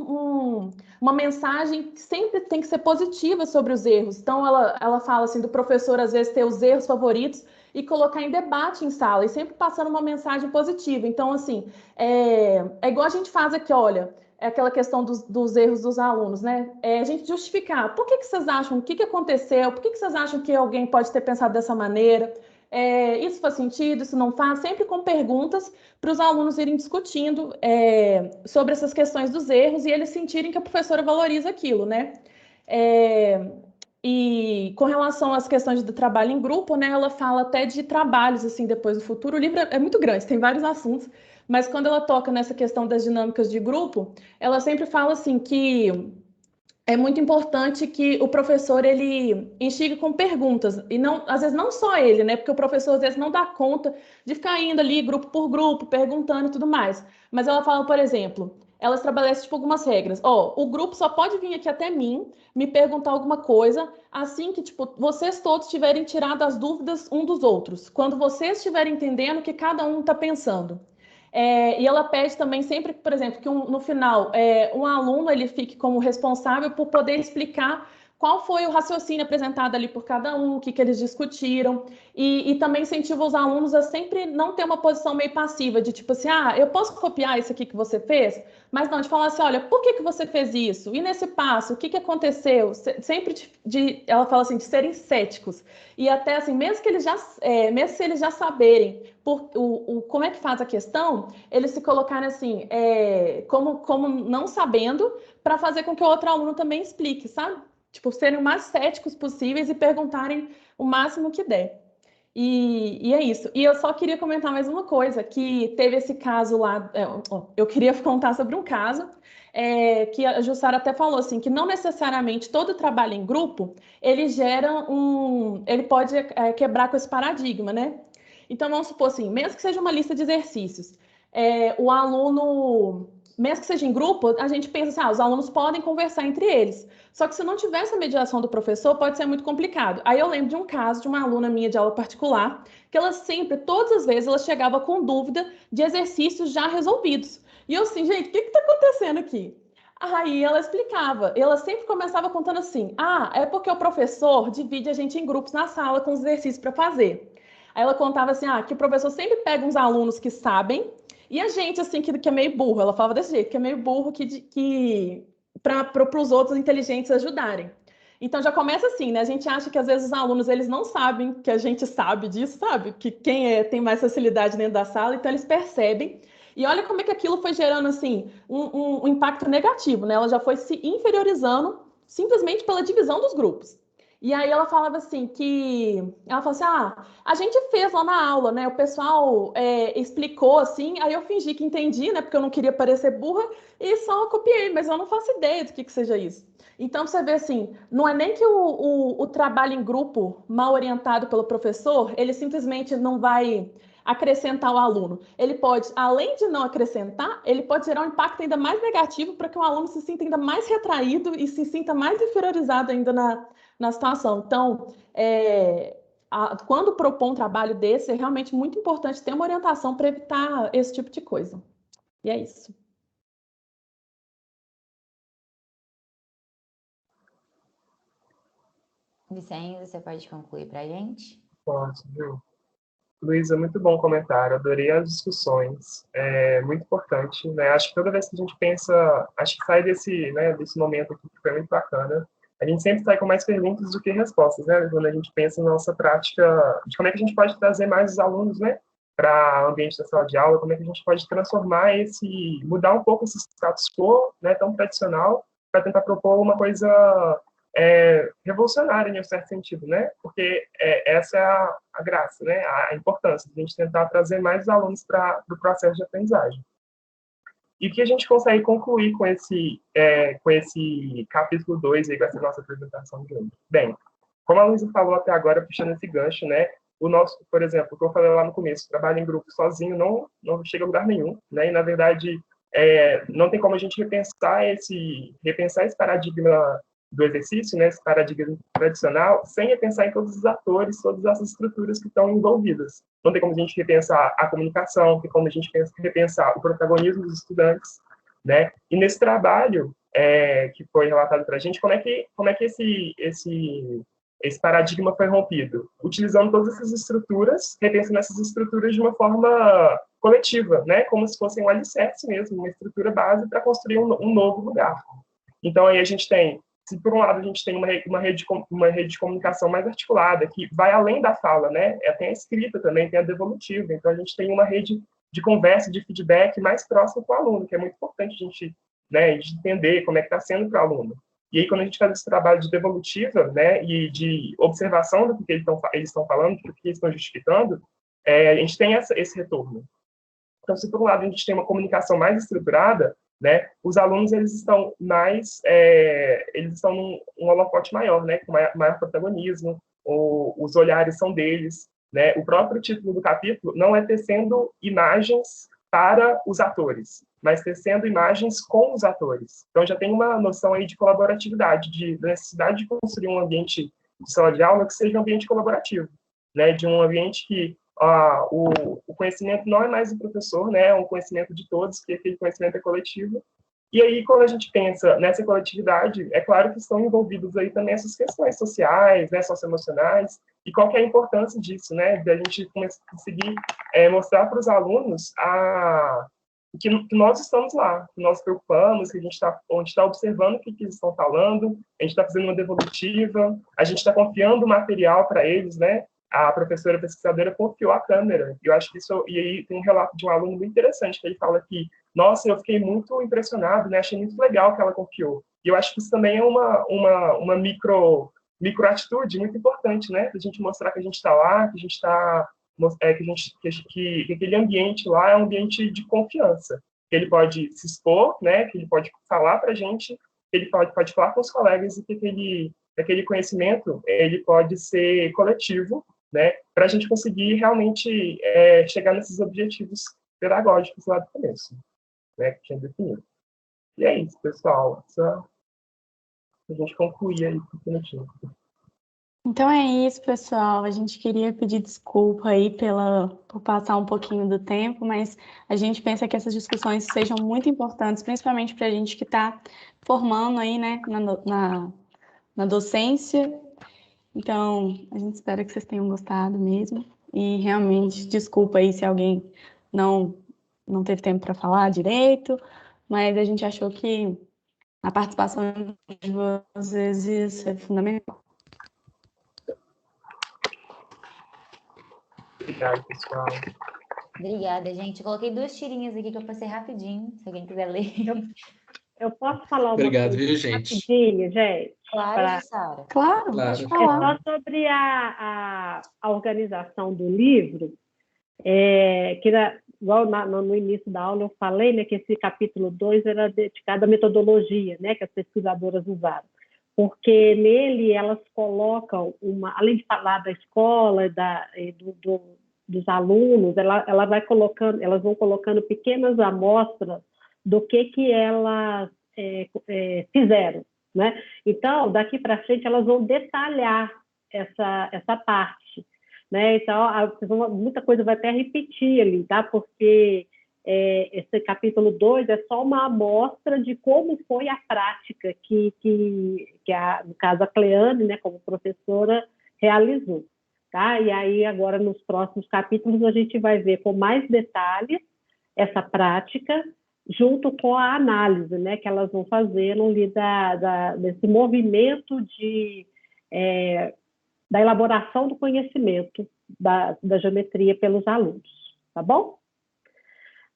uma mensagem que sempre tem que ser positiva sobre os erros. Então, ela fala assim do professor, às vezes, ter os erros favoritos e colocar em debate em sala, e sempre passando uma mensagem positiva. Então, assim, é igual a gente faz aqui, olha, é aquela questão dos erros dos alunos, né? A gente justificar, por que vocês acham, o que aconteceu, por que vocês acham que alguém pode ter pensado dessa maneira, isso faz sentido, isso não faz, sempre com perguntas para os alunos irem discutindo sobre essas questões dos erros e eles sentirem que a professora valoriza aquilo, né? E com relação às questões do trabalho em grupo, né, ela fala até de trabalhos, assim, depois do futuro. O livro é muito grande, tem vários assuntos, mas quando ela toca nessa questão das dinâmicas de grupo, ela sempre fala, assim, que é muito importante que o professor, ele instigue com perguntas, e não, às vezes não só ele, né, porque o professor às vezes não dá conta de ficar indo ali grupo por grupo, perguntando e tudo mais. Mas ela fala, por exemplo, ela estabelece tipo algumas regras. O grupo só pode vir aqui até mim, me perguntar alguma coisa, assim que tipo vocês todos tiverem tirado as dúvidas um dos outros, quando vocês estiverem entendendo o que cada um está pensando. E ela pede também sempre, por exemplo, que no final um aluno ele fique como responsável por poder explicar qual foi o raciocínio apresentado ali por cada um, o que eles discutiram, e também incentiva os alunos a sempre não ter uma posição meio passiva, de tipo assim, eu posso copiar isso aqui que você fez? Mas não, de falar assim, olha, por que você fez isso? E nesse passo, o que aconteceu? Sempre ela fala assim, de serem céticos. E até assim, mesmo se eles já saberem como é que faz a questão, eles se colocarem assim, como não sabendo, para fazer com que o outro aluno também explique, sabe? Tipo, serem o mais céticos possíveis e perguntarem o máximo que der. E é isso. E eu só queria comentar mais uma coisa, que teve esse caso lá, eu queria contar sobre um caso, que a Jussara até falou assim, que não necessariamente todo trabalho em grupo, ele pode quebrar com esse paradigma, né? Então, vamos supor assim, mesmo que seja uma lista de exercícios, o aluno, mesmo que seja em grupo, a gente pensa assim, os alunos podem conversar entre eles. Só que se não tiver essa mediação do professor, pode ser muito complicado. Aí eu lembro de um caso de uma aluna minha de aula particular, que ela sempre, todas as vezes, ela chegava com dúvida de exercícios já resolvidos. E eu assim, gente, o que está acontecendo aqui? Aí ela explicava, ela sempre começava contando assim, é porque o professor divide a gente em grupos na sala com os exercícios para fazer. Aí ela contava assim, que o professor sempre pega uns alunos que sabem, e a gente, assim, que é meio burro, ela falava desse jeito, que é meio burro, para os outros inteligentes ajudarem. Então já começa assim, né? A gente acha que às vezes os alunos eles não sabem que a gente sabe disso, sabe? Que quem tem mais facilidade dentro da sala, então eles percebem. E olha como é que aquilo foi gerando assim um impacto negativo, né? Ela já foi se inferiorizando simplesmente pela divisão dos grupos. E aí ela falava assim ela falou assim, a gente fez lá na aula, né? O pessoal explicou assim, aí eu fingi que entendi, né? Porque eu não queria parecer burra e só copiei, mas eu não faço ideia do que seja isso. Então você vê assim, não é nem que o trabalho em grupo mal orientado pelo professor, ele simplesmente não vai acrescentar o aluno. Ele pode, além de não acrescentar, ele pode gerar um impacto ainda mais negativo para que o aluno se sinta ainda mais retraído e se sinta mais inferiorizado ainda na situação. Então, quando propor um trabalho desse, é realmente muito importante ter uma orientação para evitar esse tipo de coisa. E é isso. Vicente, você pode concluir para a gente? Posso, viu? Luísa, muito bom comentário, adorei as discussões, é muito importante, né? Acho que toda vez que a gente pensa, acho que sai desse momento aqui que foi muito bacana, a gente sempre sai com mais perguntas do que respostas, né? Quando a gente pensa na nossa prática, de como é que a gente pode trazer mais os alunos, né, para o ambiente da sala de aula, como é que a gente pode transformar mudar um pouco esse status quo, né, tão tradicional, para tentar propor uma coisa revolucionária em um certo sentido, né? Porque essa é a graça, né? A importância de a gente tentar trazer mais alunos para o processo de aprendizagem. E o que a gente consegue concluir com esse capítulo 2 aí, com essa nossa apresentação de hoje? Bem, como a Luísa falou até agora, puxando esse gancho, né? O nosso, por exemplo, o que eu falei lá no começo, trabalho em grupo sozinho não chega a lugar nenhum, né? E, na verdade, não tem como a gente repensar esse paradigma do exercício, né, esse paradigma tradicional, sem repensar em todos os atores, todas essas estruturas que estão envolvidas. Não tem como a gente repensar a comunicação, não tem como a gente repensar o protagonismo dos estudantes, né? E nesse trabalho que foi relatado para a gente, como é que esse paradigma foi rompido, utilizando todas essas estruturas, repensando essas estruturas de uma forma coletiva, né? Como se fossem um alicerce mesmo, uma estrutura base para construir um novo lugar. Então, aí a gente tem, se por um lado a gente tem uma rede de comunicação mais articulada, que vai além da fala, né? Tem a escrita também, tem a devolutiva. Então, a gente tem uma rede de conversa, de feedback mais próximo com o aluno, que é muito importante a gente, né, de entender como é que está sendo para o aluno. E aí, quando a gente faz esse trabalho de devolutiva, né, e de observação do que eles estão falando, do que eles estão justificando, a gente tem esse retorno. Então, se por um lado a gente tem uma comunicação mais estruturada, né, os alunos eles estão num holofote maior, né, com maior protagonismo, os olhares são deles, né, o próprio título do capítulo não é tecendo imagens para os atores, mas tecendo imagens com os atores. Então já tem uma noção aí de colaboratividade, da necessidade de construir um ambiente de sala de aula que seja um ambiente colaborativo, né, de um ambiente que o conhecimento não é mais do professor, né, é um conhecimento de todos, que aquele conhecimento é coletivo. E aí, quando a gente pensa nessa coletividade, é claro que estão envolvidos aí também essas questões sociais, né, socioemocionais, e qual que é a importância disso, né, de a gente conseguir mostrar para os alunos que nós estamos lá, que nós preocupamos, que a gente está observando o que eles estão falando, a gente está fazendo uma devolutiva, a gente está confiando o material para eles, né, a professora pesquisadora confiou a câmera. Eu acho que isso... E aí tem um relato de um aluno muito interessante, que ele fala que, nossa, eu fiquei muito impressionado, né? Achei muito legal que ela confiou. E eu acho que isso também é uma micro atitude muito importante, né? Para a gente mostrar que a gente está lá, que a gente está... que aquele ambiente lá é um ambiente de confiança. Que ele pode se expor, né? Que ele pode falar para a gente, que ele pode falar com os colegas e que aquele conhecimento ele pode ser coletivo, né, para a gente conseguir realmente chegar nesses objetivos pedagógicos lá do começo, né, que tinha definido. E é isso, pessoal. Só a gente concluir aí por minutinho. Então é isso, pessoal. A gente queria pedir desculpa aí por passar um pouquinho do tempo, mas a gente pensa que essas discussões sejam muito importantes, principalmente para a gente que está formando aí, né, na docência. Então, a gente espera que vocês tenham gostado mesmo. E realmente, desculpa aí se alguém não teve tempo para falar direito, mas a gente achou que a participação de vocês ia ser fundamental. Obrigado, pessoal. Obrigada, gente. Eu coloquei 2 tirinhas aqui que eu passei rapidinho, se alguém quiser ler. Eu posso falar uma Obrigado, coisa viu, gente? rapidinho, gente? Claro, Sara. Claro, pode falar. É só sobre a organização do livro, igual no início da aula eu falei, né, que esse capítulo 2 era dedicado à metodologia, né, que as pesquisadoras usaram. Porque nele elas colocam, além de falar da escola, dos alunos, elas vão colocando pequenas amostras do que elas fizeram, né? Então, daqui para frente, elas vão detalhar essa parte, né? Então, muita coisa vai até repetir ali, tá? Porque esse capítulo 2 é só uma amostra de como foi a prática que no caso, a Cleane, né, como professora, realizou, tá? E aí, agora, nos próximos capítulos, a gente vai ver com mais detalhes essa prática, junto com a análise, né, que elas vão fazendo ali desse movimento da elaboração do conhecimento da geometria pelos alunos, tá bom?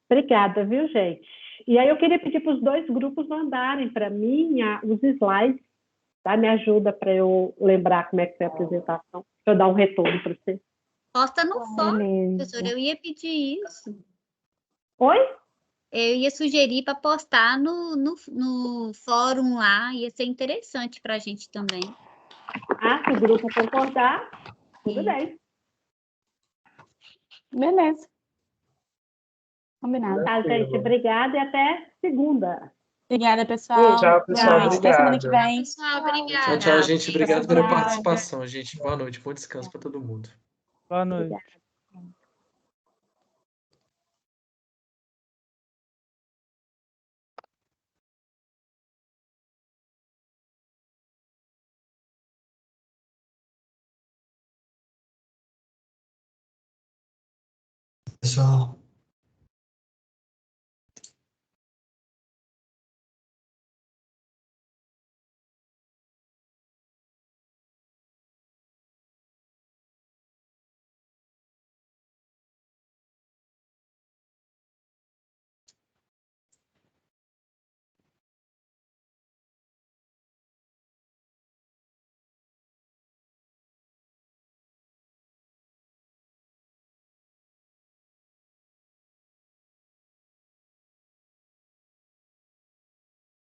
Obrigada, viu, gente? E aí eu queria pedir para os 2 grupos mandarem para mim os slides, tá? Me ajuda para eu lembrar como é que foi a apresentação, para eu dar um retorno para você. Posta no fórum, professora, eu ia pedir isso. Oi? Eu ia sugerir para postar no fórum lá, ia ser interessante para a gente também. Se o grupo concordar, tudo bem. Beleza. Combinado. Tá, gente, obrigada e até segunda. Obrigada, pessoal. Tchau, pessoal. Até semana que Obrigado. vem. Pessoal, obrigada. Tchau, gente. Obrigado pela Obrigada. participação, gente. Boa noite. Bom descanso para todo mundo. Boa noite. Obrigada. pessoal.